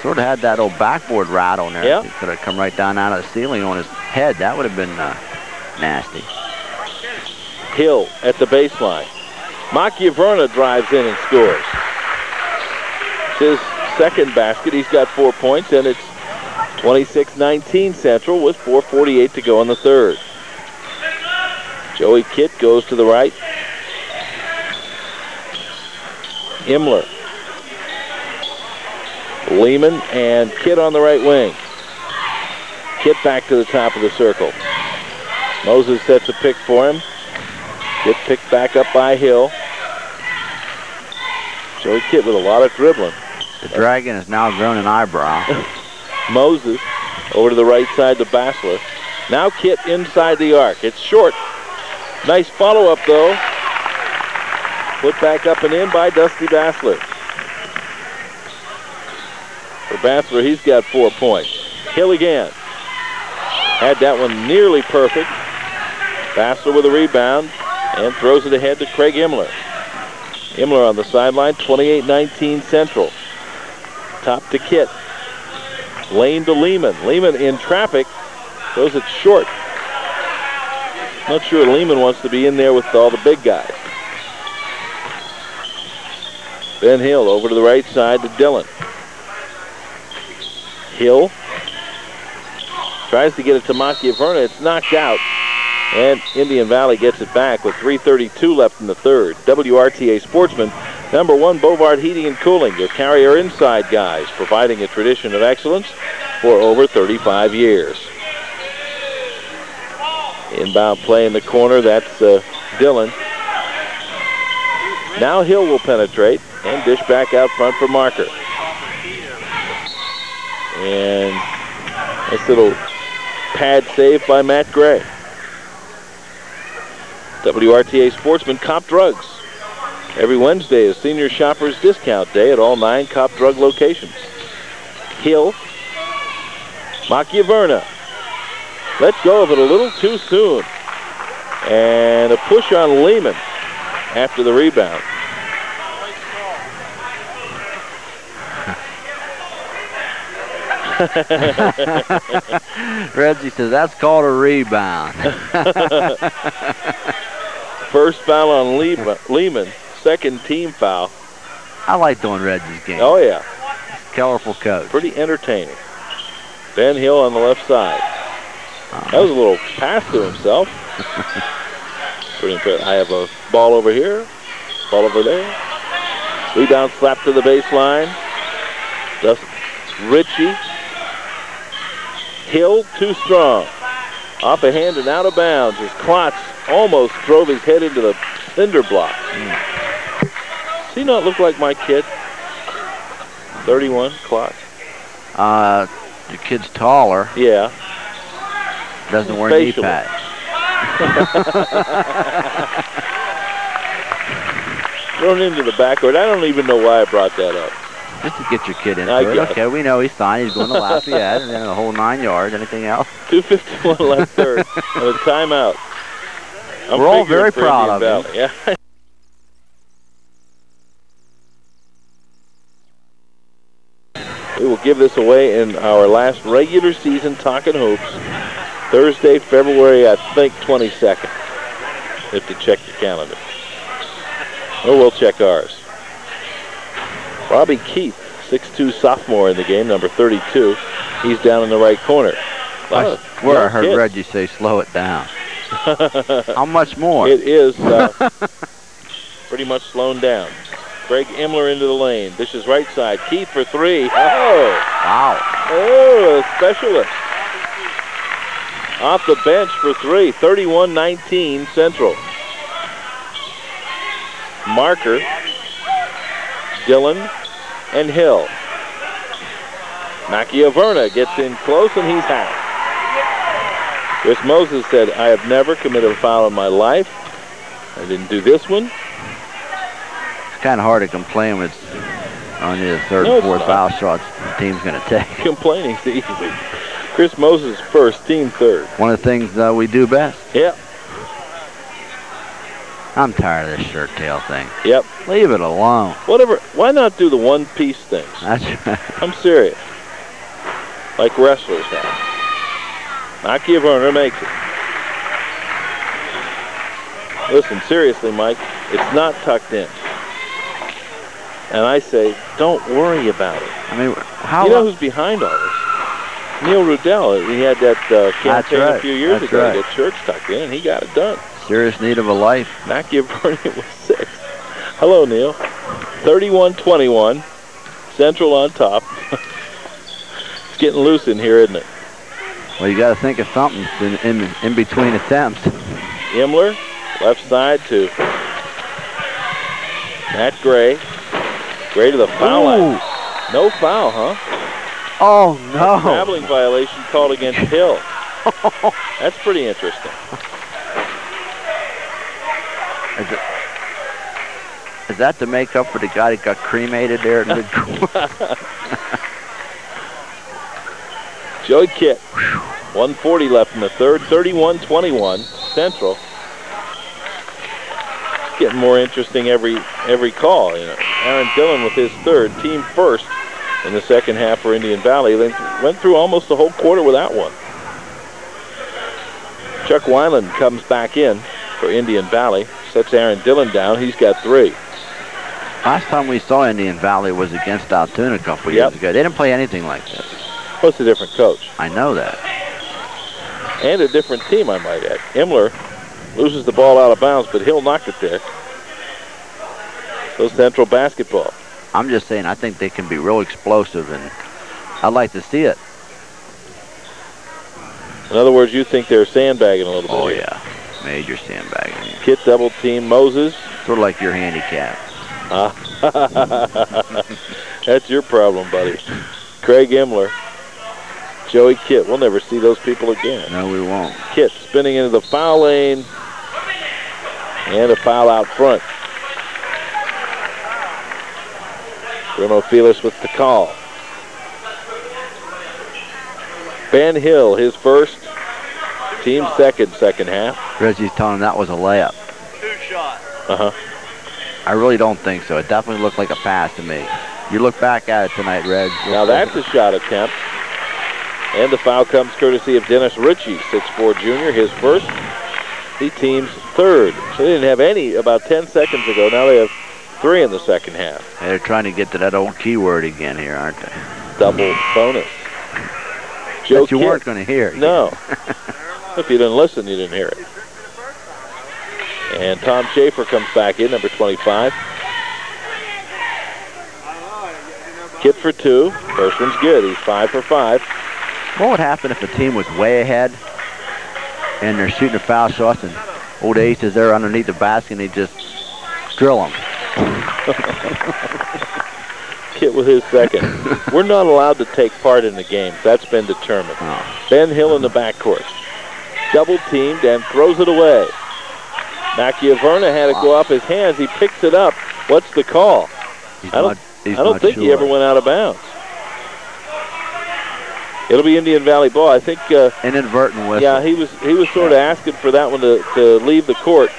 [SPEAKER 2] Sort of had that old backboard rattle there.
[SPEAKER 1] Yeah.
[SPEAKER 2] It could have come right down out of the ceiling on his head. That would have been nasty.
[SPEAKER 1] Hill at the baseline. Nakiaverna drives in and scores. It's his second basket. He's got 4 points, and it's 26-19 Central with 4:48 to go in the third. Joey Kitt goes to the right. Himmler. Lehman and Kitt on the right wing. Kitt back to the top of the circle. Moses sets a pick for him. Kitt picked back up by Hill. Joey Kitt with a lot of dribbling.
[SPEAKER 2] The Dragon has now grown an eyebrow.
[SPEAKER 1] Moses over to the right side to Bassler. Now Kitt inside the arc. It's short. Nice follow-up, though. Put back up and in by Dusty Bassler. For Bassler, he's got 4 points. Hill again. Had that one nearly perfect. Bassler with a rebound and throws it ahead to Craig Himmler. Himmler on the sideline, 28-19 Central. Top to Kitt. Lane to Lehman. Lehman in traffic. Throws it short. Not sure Lehman wants to be in there with all the big guys. Ben Hill over to the right side to Dillon. Hill tries to get it to Nakiaverna. It's knocked out. And Indian Valley gets it back with 3:32 left in the third. WRTA Sportsman, #1 Bovard Heating and Cooling, your carrier inside guys, providing a tradition of excellence for over 35 years. Inbound play in the corner, that's Dillon. Now Hill will penetrate and dish back out front for Marker. And nice little pad save by Matt Gray. WRTA Sportsman, Cop Drugs. Every Wednesday is Senior Shoppers Discount Day at all 9 Cop Drug locations. Hill. Nakiaverna. Let go of it a little too soon. And a push on Lehman after the rebound.
[SPEAKER 2] Reggie says that's called a rebound.
[SPEAKER 1] First foul on Lehman, second team foul.
[SPEAKER 2] I like doing Reggie's game.
[SPEAKER 1] Oh, yeah.
[SPEAKER 2] Colorful coach.
[SPEAKER 1] Pretty entertaining. Ben Hill on the left side. That was a little pass to himself. Pretty impressive. I have a ball over here, ball over there. Rebound slap to the baseline. That's Ritchie. Hill too strong. Off a hand and out of bounds as Klotz almost drove his head into the cinder block. Does he not look like my kid? 31, Klotz.
[SPEAKER 2] Your kid's taller.
[SPEAKER 1] Yeah.
[SPEAKER 2] Doesn't wear knee pads.
[SPEAKER 1] thrown into the backcourt. I don't even know why I brought that up.
[SPEAKER 2] Just to get your kid into
[SPEAKER 1] I
[SPEAKER 2] it.
[SPEAKER 1] guess.
[SPEAKER 2] Okay, we know he's fine. He's going to Lafayette, and then the whole 9 yards. Anything else?
[SPEAKER 1] 2:51 left third, and a timeout.
[SPEAKER 2] We're all very proud of him.
[SPEAKER 1] Yeah. We will give this away in our last regular season Talkin' Hoops, Thursday, February, I think, 22nd. If you check your calendar. Or we'll check ours. Robbie Keith, 6'2" sophomore in the game, number 32. He's down in the right corner.
[SPEAKER 2] I heard Reggie say, slow it down. How much more?
[SPEAKER 1] It is pretty much slowed down. Craig Imler into the lane. Dishes right side. Keith for three. Oh!
[SPEAKER 2] Wow.
[SPEAKER 1] Oh, a specialist. Off the bench for three. 31-19 Central. Marker, Dillon, and Hill. Machiaverna gets in close, and he's out. Chris Moses said, I have never committed a foul in my life. I didn't do this one.
[SPEAKER 2] It's kind of hard to complain with only the third and fourth foul shots the team's going to take.
[SPEAKER 1] Complaining's easy. Chris Moses first, team third.
[SPEAKER 2] One of the things we do best.
[SPEAKER 1] Yep.
[SPEAKER 2] I'm tired of this shirt tail thing.
[SPEAKER 1] Yep.
[SPEAKER 2] Leave it alone.
[SPEAKER 1] Whatever. Why not do the one-piece things?
[SPEAKER 2] That's right.
[SPEAKER 1] I'm serious. Like wrestlers have. Machiaverna makes it. Listen, seriously, Mike, it's not tucked in. And I say, don't worry about it.
[SPEAKER 2] I mean, how...
[SPEAKER 1] You know who's behind all this? Neil Rudell. He had that campaign a few years ago to get shirts tucked in, and he got it done.
[SPEAKER 2] Serious need of a life.
[SPEAKER 1] Machiaverna was 6. Hello, Neil. 31-21. Central on top. It's getting loose in here, isn't it?
[SPEAKER 2] Well, you got to think of something in between attempts.
[SPEAKER 1] Imler, left side to Matt Gray. Gray to the foul line. No foul, huh?
[SPEAKER 2] Oh, no.
[SPEAKER 1] A traveling violation called against Hill. That's pretty interesting.
[SPEAKER 2] Is that to make up for the guy that got cremated there at midcourt?
[SPEAKER 1] Joey Kitt, 1:40 left in the third, 31-21, Central. It's getting more interesting every call. You know, Aaron Dillon with his third, team first in the second half for Indian Valley. They went through almost the whole quarter without one. Chuck Weiland comes back in for Indian Valley, sets Aaron Dillon down. He's got 3.
[SPEAKER 2] Last time we saw Indian Valley was against Altoona a couple years ago. They didn't play anything like this.
[SPEAKER 1] Well, it's a different coach.
[SPEAKER 2] I know that.
[SPEAKER 1] And a different team, I might add. Imler loses the ball out of bounds, but Hill knocked it there. So Central basketball.
[SPEAKER 2] I'm just saying, I think they can be real explosive, and I'd like to see it.
[SPEAKER 1] In other words, you think they're sandbagging a little bit.
[SPEAKER 2] Oh,
[SPEAKER 1] here.
[SPEAKER 2] yeah. Major sandbagging.
[SPEAKER 1] Kitt double team Moses.
[SPEAKER 2] Sort of like your handicap.
[SPEAKER 1] That's your problem, buddy. Craig Imler. Joey Kitt. We'll never see those people again.
[SPEAKER 2] No, we won't.
[SPEAKER 1] Kitt spinning into the foul lane. And a foul out front. Bruno Felix with the call. Ben Hill, his first. Team second half.
[SPEAKER 2] Reggie's telling him that was a layup.
[SPEAKER 8] 2 shot.
[SPEAKER 2] I really don't think so. It definitely looked like a pass to me. You look back at it tonight, Reg.
[SPEAKER 1] Now that's a shot attempt. And the foul comes courtesy of Dennis Ritchie, 6'4" junior, his first. He team's third. So they didn't have any about 10 seconds ago. Now they have 3 in the second half.
[SPEAKER 2] They're trying to get to that old keyword again here, aren't they?
[SPEAKER 1] Double bonus. Joe
[SPEAKER 2] that you weren't going to hear.
[SPEAKER 1] No. If you didn't listen, you didn't hear it. And Tom Schaefer comes back in, number 25. Kitt for 2. First one's good. He's 5 for 5.
[SPEAKER 2] What would happen if a team was way ahead and they're shooting a foul shots and old Ace is there underneath the basket and they just drill them?
[SPEAKER 1] Kitt with his second. We're not allowed to take part in the games. That's been determined.
[SPEAKER 2] Oh.
[SPEAKER 1] Ben Hill in the backcourt. Double teamed and throws it away. Machiaverna had it go off his hands. He picks it up. What's the call? I don't think
[SPEAKER 2] sure.
[SPEAKER 1] he ever went out of bounds. It'll be Indian Valley ball. I think.
[SPEAKER 2] An inadvertent whistle.
[SPEAKER 1] Yeah, he was sort of asking for that one to leave the court.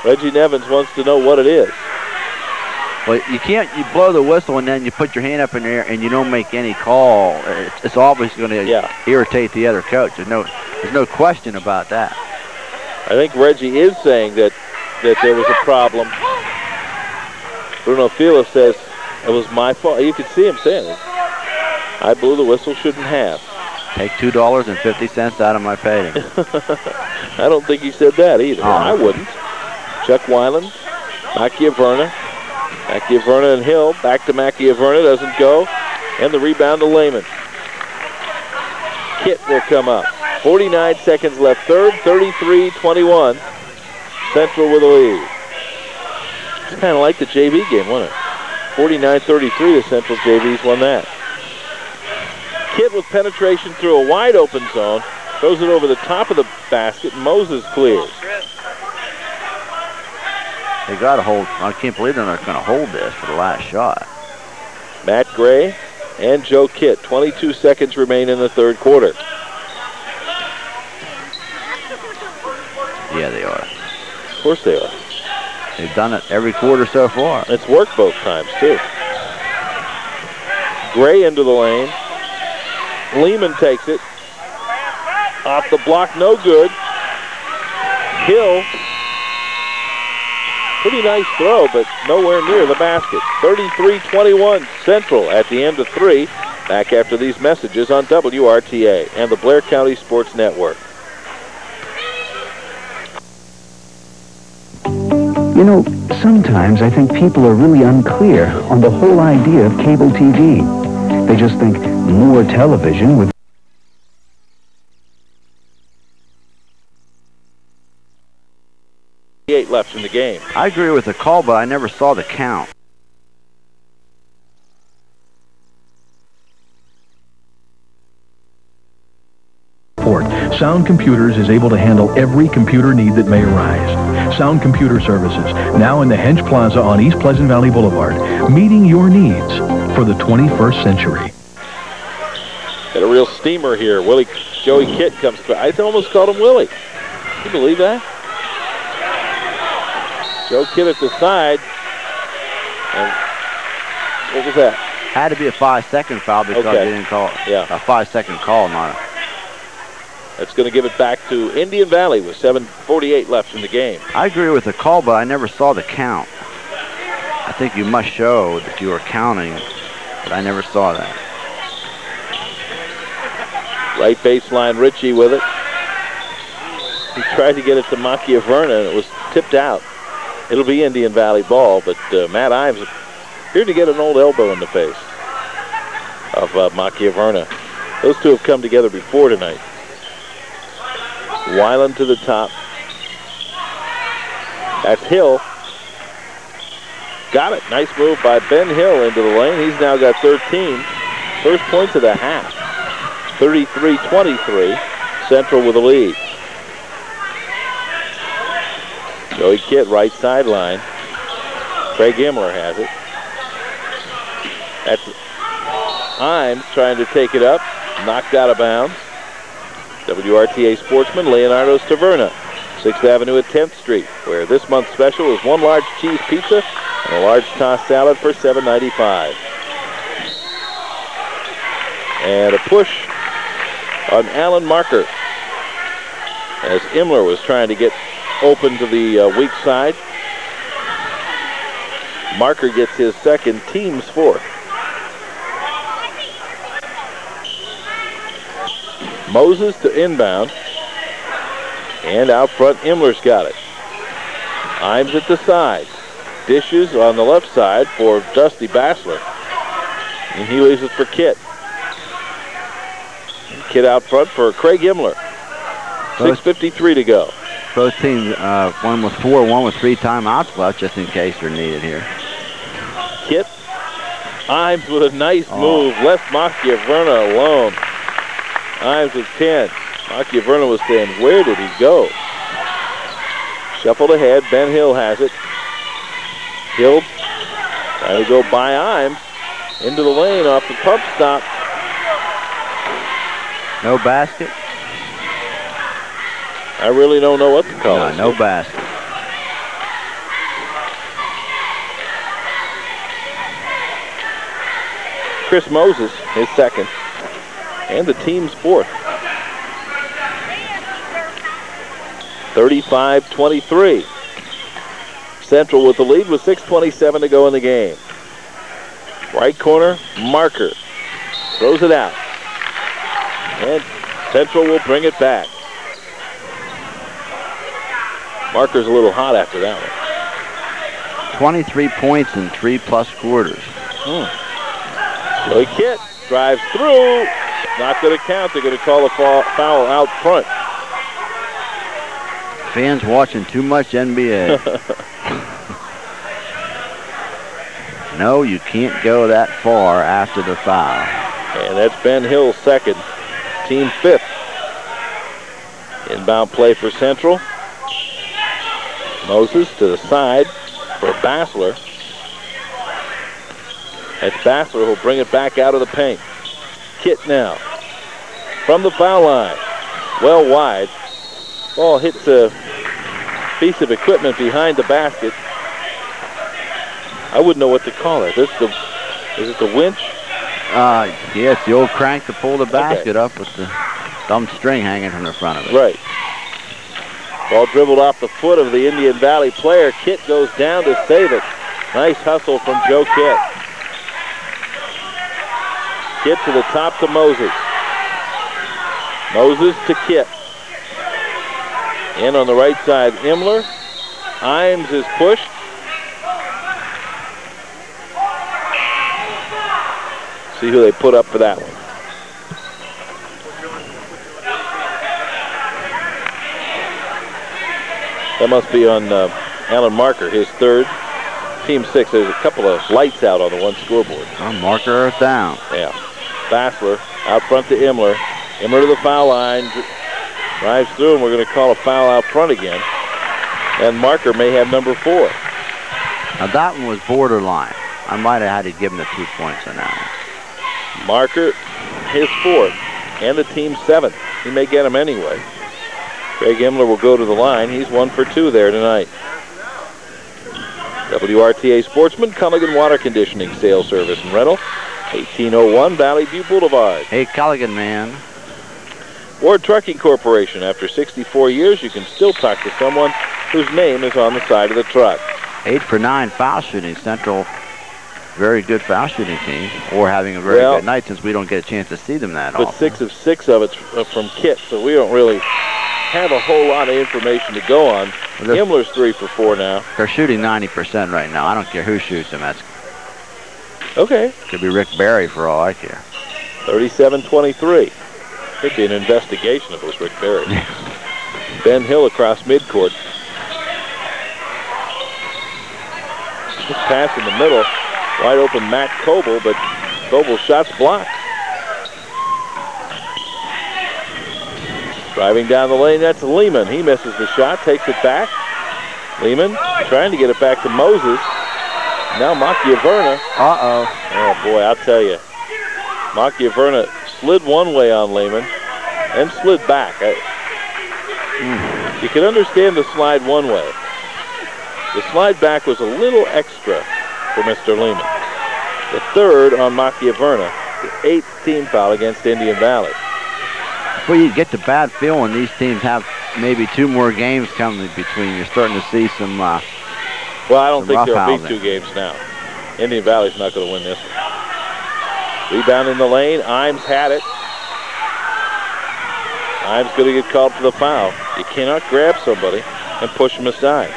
[SPEAKER 1] Reggie Nevins wants to know what it is.
[SPEAKER 2] Well, you blow the whistle and then you put your hand up in the air and you don't make any call. It's obviously going to irritate the other coach. There's no question about that.
[SPEAKER 1] I think Reggie is saying that there was a problem. Bruno Fila says it was my fault. You could see him saying it. I blew the whistle, shouldn't have.
[SPEAKER 2] Take $2.50 out of my paying.
[SPEAKER 1] I don't think he said that either.
[SPEAKER 2] Oh.
[SPEAKER 1] I wouldn't. Chuck Weiland, Macchiaverna and Hill. Back to Macchiaverna, doesn't go. And the rebound to Lehman. Kitt will come up. 49 seconds left. Third, 33-21. Central with a lead. It's kind of like the JV game, wasn't it? 49-33, the Central JVs won that. Kitt with penetration through a wide open zone. Throws it over the top of the basket. Moses clears.
[SPEAKER 2] They got to hold. I can't believe they're not going to hold this for the last shot.
[SPEAKER 1] Matt Gray and Joe Kitt. 22 seconds remain in the third quarter.
[SPEAKER 2] Yeah, they are.
[SPEAKER 1] Of course they are.
[SPEAKER 2] They've done it every quarter so far.
[SPEAKER 1] It's worked both times, too. Gray into the lane. Lehman takes it. Off the block, no good. Hill. Pretty nice throw, but nowhere near the basket. 33-21 Central at the end of 3. Back after these messages on WRTA and the Blair County Sports Network.
[SPEAKER 7] You know, sometimes I think people are really unclear on the whole idea of cable TV. They just think more television with
[SPEAKER 1] 8 left in the game.
[SPEAKER 2] I agree with the call, but I never saw the count.
[SPEAKER 9] Sound Computers is able to handle every computer need that may arise. Sound Computer Services, now in the Hench Plaza on East Pleasant Valley Boulevard, meeting your needs for the 21st century.
[SPEAKER 1] Got a real steamer here. Joey Kitt comes. I almost called him Willie. Can you believe that? Joe Kitt at the side. And what was that?
[SPEAKER 2] Had to be a 5-second foul because they didn't call it.
[SPEAKER 1] Yeah.
[SPEAKER 2] A 5-second call, not a...
[SPEAKER 1] That's going to give it back to Indian Valley with 7:48 left in the game.
[SPEAKER 2] I agree with the call, but I never saw the count. I think you must show that you were counting, but I never saw that.
[SPEAKER 1] Right baseline, Ritchie with it. He tried to get it to Macchiaverna, and it was tipped out. It'll be Indian Valley ball, but Matt Ives appeared to get an old elbow in the face of Macchiaverna. Those two have come together before tonight. Weiland to the top. That's Hill. Got it. Nice move by Ben Hill into the lane. He's now got 13. First points of the half. 33-23. Central with the lead. Joey Kitt, right sideline. Craig Himmler has it. That's Himes trying to take it up. Knocked out of bounds. WRTA sportsman Leonardo Taverna, 6th Avenue at 10th Street, where this month's special is 1 large cheese pizza and a large tossed salad for $7.95. And a push on Alan Marker as Himmler was trying to get open to the weak side. Marker gets his second, team's 4th. Moses to inbound. And out front, Himmler's got it. Imes at the side. Dishes on the left side for Dusty Bassler. And he leaves it for Kitt. Kitt out front for Craig Himmler. 6:53 to go.
[SPEAKER 2] Both teams, one with 4, one with 3 timeouts left, just in case they're needed here.
[SPEAKER 1] Kitt. Imes with a nice move. Left Macchiaverna alone. Imes with 10. Macchiaverna was saying, where did he go? Shuffled ahead. Ben Hill has it. Hill trying to go by Imes into the lane off the pump stop.
[SPEAKER 2] No basket?
[SPEAKER 1] I really don't know what to call it.
[SPEAKER 2] No basket.
[SPEAKER 1] Chris Moses, his second, and the team's fourth. 35-23. Central with the lead with 6:27 to go in the game. Right corner, Marker throws it out. And Central will bring it back. Marker's a little hot after that one.
[SPEAKER 2] 23 points in 3+ quarters.
[SPEAKER 1] Joey Kitt drives through. Not going to count. They're going to call a foul out front.
[SPEAKER 2] Fans watching too much NBA. No, you can't go that far after the foul.
[SPEAKER 1] And that's Ben Hill's second. Team fifth. Inbound play for Central. Moses to the side for Bassler. That's Bassler who'll bring it back out of the paint. Kitt now from the foul line. Well wide. Ball hits a piece of equipment behind the basket. I wouldn't know what to call it. Is it the winch?
[SPEAKER 2] Yeah, it's the old crank to pull the basket up with the thumb string hanging from the front of it.
[SPEAKER 1] Right. Ball dribbled off the foot of the Indian Valley player. Kitt goes down to save it. Nice hustle from Joe Kitt. Kitt to the top to Moses. Moses to Kitt. In on the right side, Imler. Imes is pushed. See who they put up for that one. That must be on Alan Marker, his third. Team 6, there's a couple of lights out on the one scoreboard.
[SPEAKER 2] Marker down.
[SPEAKER 1] Yeah. Bassler out front to Imler. Imler to the foul line. Drives through, and we're going to call a foul out front again. And Marker may have number 4.
[SPEAKER 2] Now that one was borderline. I might have had to give him the 2 points on that one.
[SPEAKER 1] Marker, his 4th, and the team's 7th. He may get him anyway. Craig Imler will go to the line. He's 1 for 2 there tonight. WRTA Sportsman, Culligan Water Conditioning Sales Service and Rental, 1801 Valley View Boulevard.
[SPEAKER 2] Hey, Culligan, man.
[SPEAKER 1] Ward Trucking Corporation. After 64 years, you can still talk to someone whose name is on the side of the truck.
[SPEAKER 2] 8 for 9 foul shooting. Central, very good foul shooting team, or having a very good night since we don't get a chance to see them that often.
[SPEAKER 1] But 6 of 6 of it's from Kitt, so we don't really have a whole lot of information to go on. Imler's 3 for 4 now.
[SPEAKER 2] They're shooting 90% right now. I don't care who shoots them. That's
[SPEAKER 1] okay.
[SPEAKER 2] Could be Rick Barry for all I care.
[SPEAKER 1] 37-23. Could be an investigation if it was Rick Barry. Ben Hill across midcourt. Just pass in the middle. Wide open Matt Coble, but Coble's shot's blocked. Driving down the lane, that's Lehman. He misses the shot, takes it back. Lehman trying to get it back to Moses. Now Macchiaverna. Oh, boy, I'll tell you. Macchiaverna slid one way on Lehman and slid back. You can understand the slide one way. The slide back was a little extra for Mr. Lehman. The 3rd on Macchiaverna, the 8th team foul against Indian Valley.
[SPEAKER 2] Well, you get the bad feeling these teams have maybe 2 more games coming between. You're starting to see some
[SPEAKER 1] well, I don't think there'll be 2 games now. Indian Valley's not going to win this one. Rebound in the lane. Imes had it. Imes going to get called for the foul. You cannot grab somebody and push them aside.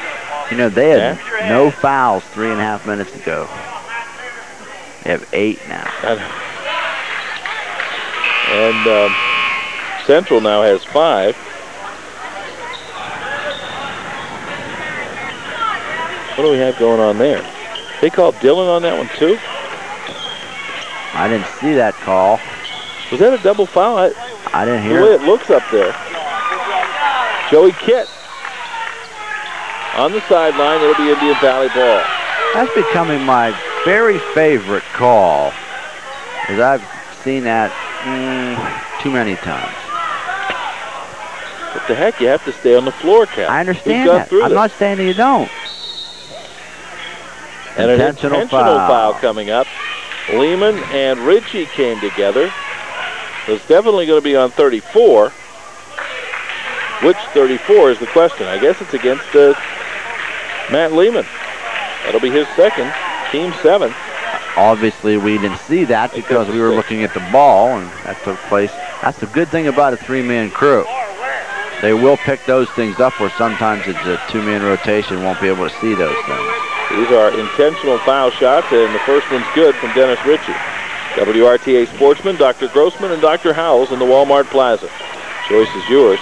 [SPEAKER 2] You know, they had no fouls 3.5 minutes ago. They have 8 now.
[SPEAKER 1] And Central now has 5. What do we have going on there? They called Dillon on that one too?
[SPEAKER 2] I didn't see that call.
[SPEAKER 1] Was that a double foul?
[SPEAKER 2] I didn't hear
[SPEAKER 1] the way it looks up there. Joey Kitt on the sideline. It'll be Indian Valley ball.
[SPEAKER 2] That's becoming my very favorite call, because I've seen that too many times.
[SPEAKER 1] What the heck? You have to stay on the floor, Cal.
[SPEAKER 2] I understand that. I'm not saying that you don't.
[SPEAKER 1] And an intentional foul coming up. Lehman and Ritchie came together. It's definitely going to be on 34. Which 34 is the question? I guess it's against Matt Lehman. That'll be his second, team 7.
[SPEAKER 2] Obviously, we didn't see that because we were looking at the ball, and that took place. That's the good thing about a 3-man crew. They will pick those things up where sometimes it's a 2-man rotation, won't be able to see those things.
[SPEAKER 1] These are intentional foul shots, and the first one's good from Dennis Ritchie. WRTA Sportsman, Dr. Grossman, and Dr. Howells in the Walmart Plaza. Choice is yours.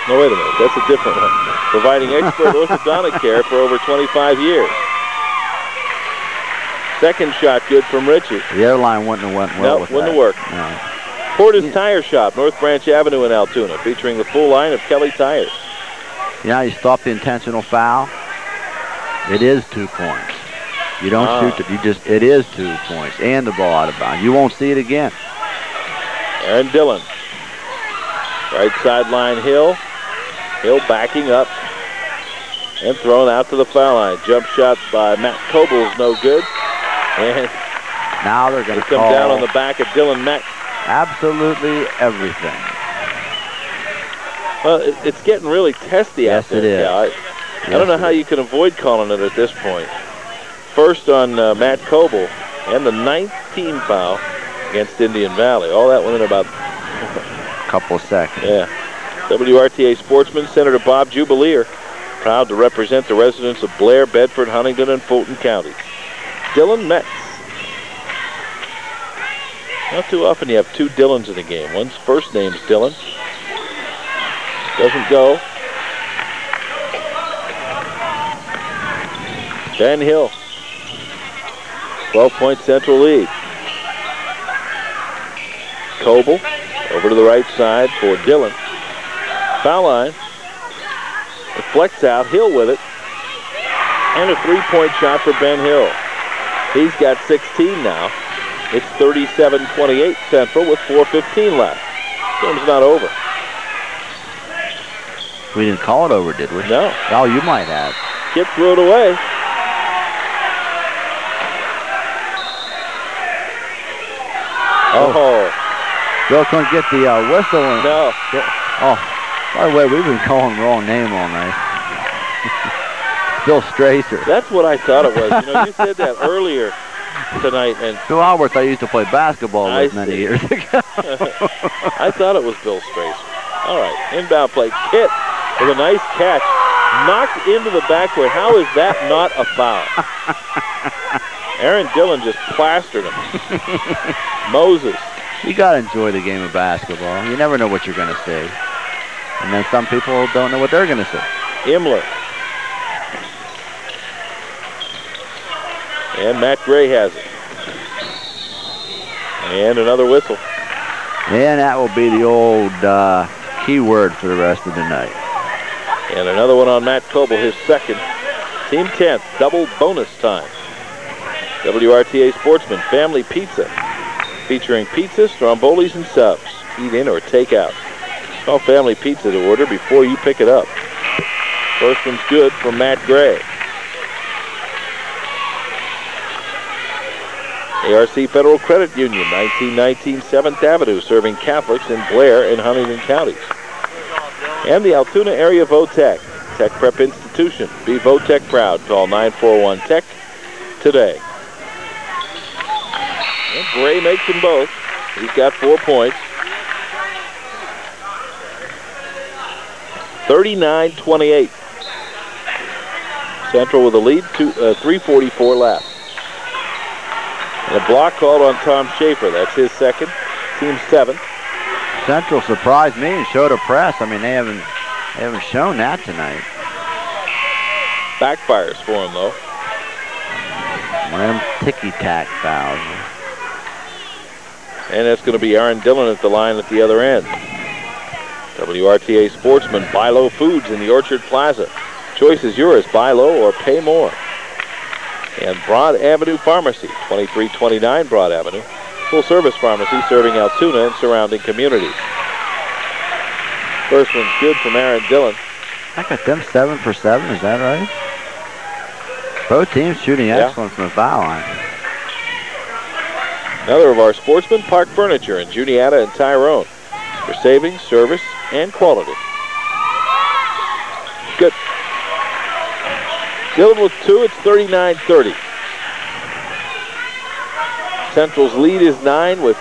[SPEAKER 1] No, wait a minute. That's a different one. Providing expert orthodontic care for over 25 years. Second shot good from Ritchie.
[SPEAKER 2] The other line wouldn't have went well with that.
[SPEAKER 1] Wouldn't have worked.
[SPEAKER 2] No.
[SPEAKER 1] Porter's Tire Shop, North Branch Avenue in Altoona, featuring the full line of Kelly tires.
[SPEAKER 2] Yeah, you stop the intentional foul. It is 2 points. You don't shoot it. It is 2 points and the ball out of bounds. You won't see it again.
[SPEAKER 1] Aaron Dillon. Right sideline Hill. Hill backing up and thrown out to the foul line. Jump shot by Matt Coble is no good. And
[SPEAKER 2] now they're going to
[SPEAKER 1] come down on the back of Dylan Metz.
[SPEAKER 2] Absolutely everything.
[SPEAKER 1] Well, it's getting really testy out there.
[SPEAKER 2] Yes, it is.
[SPEAKER 1] I don't know how you can avoid calling it at this point. First on Matt Coble, and the 9th team foul against Indian Valley. All that went in about
[SPEAKER 2] a couple of seconds.
[SPEAKER 1] Yeah. WRTA Sportsman, Senator Bob Jubileer, proud to represent the residents of Blair, Bedford, Huntington, and Fulton counties. Dylan Metz. Not too often you have 2 Dylans in the game. One's first name's Dylan. Doesn't go. Ben Hill. 12-point Central lead. Coble over to the right side for Dillon. Foul line. Deflects out. Hill with it. And a 3-point shot for Ben Hill. He's got 16 now. It's 37-28 Central with 4:15 left. Game's not over.
[SPEAKER 2] We didn't call it over, did we?
[SPEAKER 1] No.
[SPEAKER 2] Oh, you might have.
[SPEAKER 1] Kip threw it away. Oh.
[SPEAKER 2] Bill couldn't get the whistle.
[SPEAKER 1] No.
[SPEAKER 2] Oh, by the way, we've been calling the wrong name all night. Bill Stracer.
[SPEAKER 1] That's what I thought it was. You know, you said that earlier tonight. And
[SPEAKER 2] Bill Alworth I used to play basketball with many years ago.
[SPEAKER 1] I thought it was Bill Stracer. All right, inbound play. Kit with a nice catch. Knocked into the backboard. How is that not a foul? Aaron Dillon just plastered him. Moses.
[SPEAKER 2] You got to enjoy the game of basketball. You never know what you're going to see. And then some people don't know what they're going to see.
[SPEAKER 1] Imler. And Matt Gray has it. And another whistle.
[SPEAKER 2] And that will be the old key word for the rest of the night.
[SPEAKER 1] And another one on Matt Coble, his second. Team 10th, double bonus time. WRTA Sportsman Family Pizza, featuring pizza, strombolis, and subs. Eat in or take out. Call Family Pizza to order before you pick it up. First one's good for Matt Gray. ARC Federal Credit Union, 1919 7th Avenue, serving Catholics in Blair and Huntington counties. And the Altoona Area Votech, Tech Prep Institution. Be Votech proud. Call 941-TECH today. And Gray makes them both. He's got 4 points. 39-28. Central with a lead, 3:44 left. And a block called on Tom Schaefer. That's his second. Team 7th.
[SPEAKER 2] Central surprised me and showed a press. I mean, they haven't shown that tonight.
[SPEAKER 1] Backfires for him, though.
[SPEAKER 2] One of them ticky-tack fouls.
[SPEAKER 1] And that's going to be Aaron Dillon at the line at the other end. WRTA Sportsman, Buy Low Foods in the Orchard Plaza. Choice is yours. Buy low or pay more. And Broad Avenue Pharmacy, 2329 Broad Avenue. Full-service pharmacy serving Altoona and surrounding communities. First one's good from Aaron Dillon.
[SPEAKER 2] I got them 7 for 7, is that right? Both teams shooting excellent from the foul line.
[SPEAKER 1] Another of our sportsmen, Park Furniture in Juniata and Tyrone, for savings, service, and quality. Good. Dillon with 2, it's 39-30. Central's lead is 9 with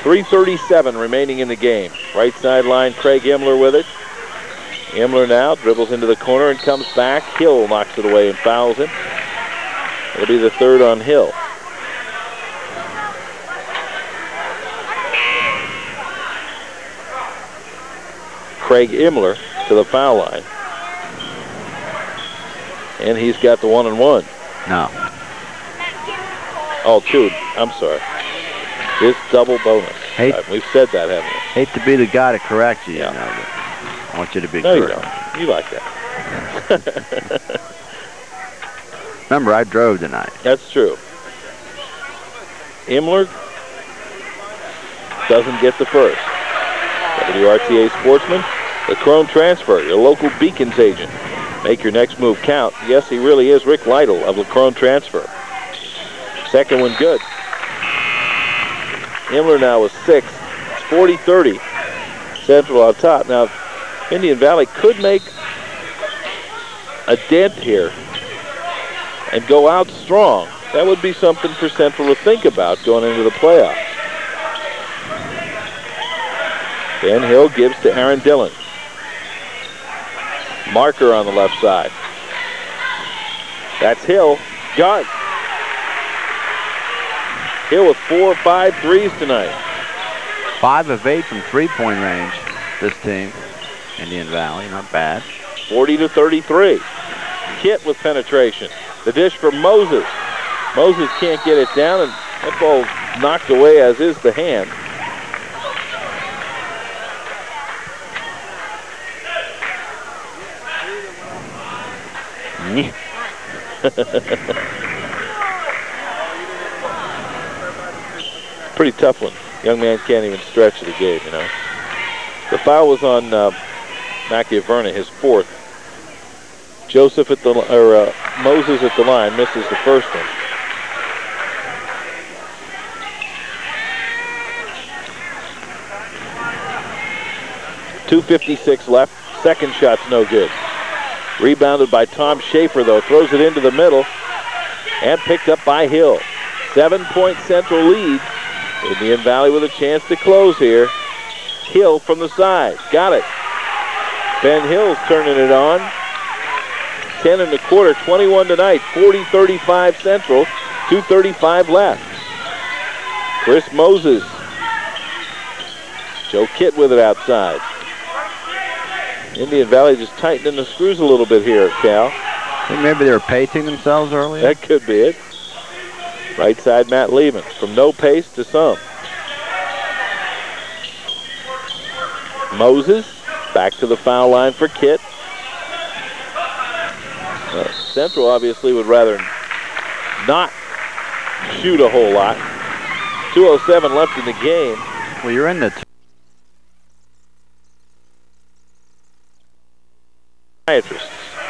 [SPEAKER 1] 3:37 remaining in the game. Right sideline, Craig Imler with it. Imler now dribbles into the corner and comes back. Hill knocks it away and fouls him. It'll be the third on Hill. Craig Imler to the foul line. And he's got the 1-and-1.
[SPEAKER 2] No.
[SPEAKER 1] Oh, 2. I'm sorry. It's double bonus. We've said that, haven't we?
[SPEAKER 2] Hate to be the guy to correct you, you know, but I want you to be
[SPEAKER 1] correct.
[SPEAKER 2] No, you
[SPEAKER 1] don't. You like that.
[SPEAKER 2] Remember, I drove tonight.
[SPEAKER 1] That's true. Imler doesn't get the first. WRTA Sportsman, LaCrone Transfer, your local Beacons agent. Make your next move count. Yes, he really is Rick Lytle of LaCrone Transfer. Second one good. Imler now with 6. It's 40-30. Central on top. Now, Indian Valley could make a dent here and go out strong. That would be something for Central to think about going into the playoffs. Ben Hill gives to Aaron Dillon. Marker on the left side. That's Hill. Got Hill with 4 or 5 threes tonight.
[SPEAKER 2] 5 of 8 from three-point range, this team. Indian Valley, not bad.
[SPEAKER 1] 40-33. Kitt with penetration. The dish for Moses. Moses can't get it down, and that ball knocked away, as is the hand. Pretty tough one. Young man can't even stretch the game, you know. The foul was on Machiaverna, his 4th. Joseph at the Moses at the line misses the first one. .256 left. Second shot's no good. Rebounded by Tom Schaefer, though. Throws it into the middle and picked up by Hill. 7-point Central lead. Indian Valley with a chance to close here. Hill from the side. Got it. Ben Hill's turning it on. 10 in the quarter, 21 tonight. 40-35 Central. 2:35 left. Chris Moses. Joe Kitt with it outside. Indian Valley just tightening the screws a little bit here, Cal.
[SPEAKER 2] I think maybe they were pacing themselves earlier.
[SPEAKER 1] That could be it. Right side, Matt Lehman. From no pace to some. Moses back to the foul line for Kitt. Central obviously would rather not shoot a whole lot. 2:07 left in the game.
[SPEAKER 2] Well, you're in the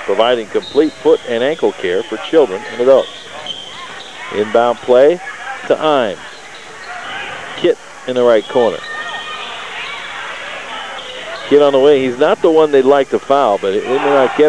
[SPEAKER 1] providing complete foot and ankle care for children and adults. Inbound play to Imes. Kitt in the right corner. Kitt on the wing. He's not the one they'd like to foul, but they may not get it.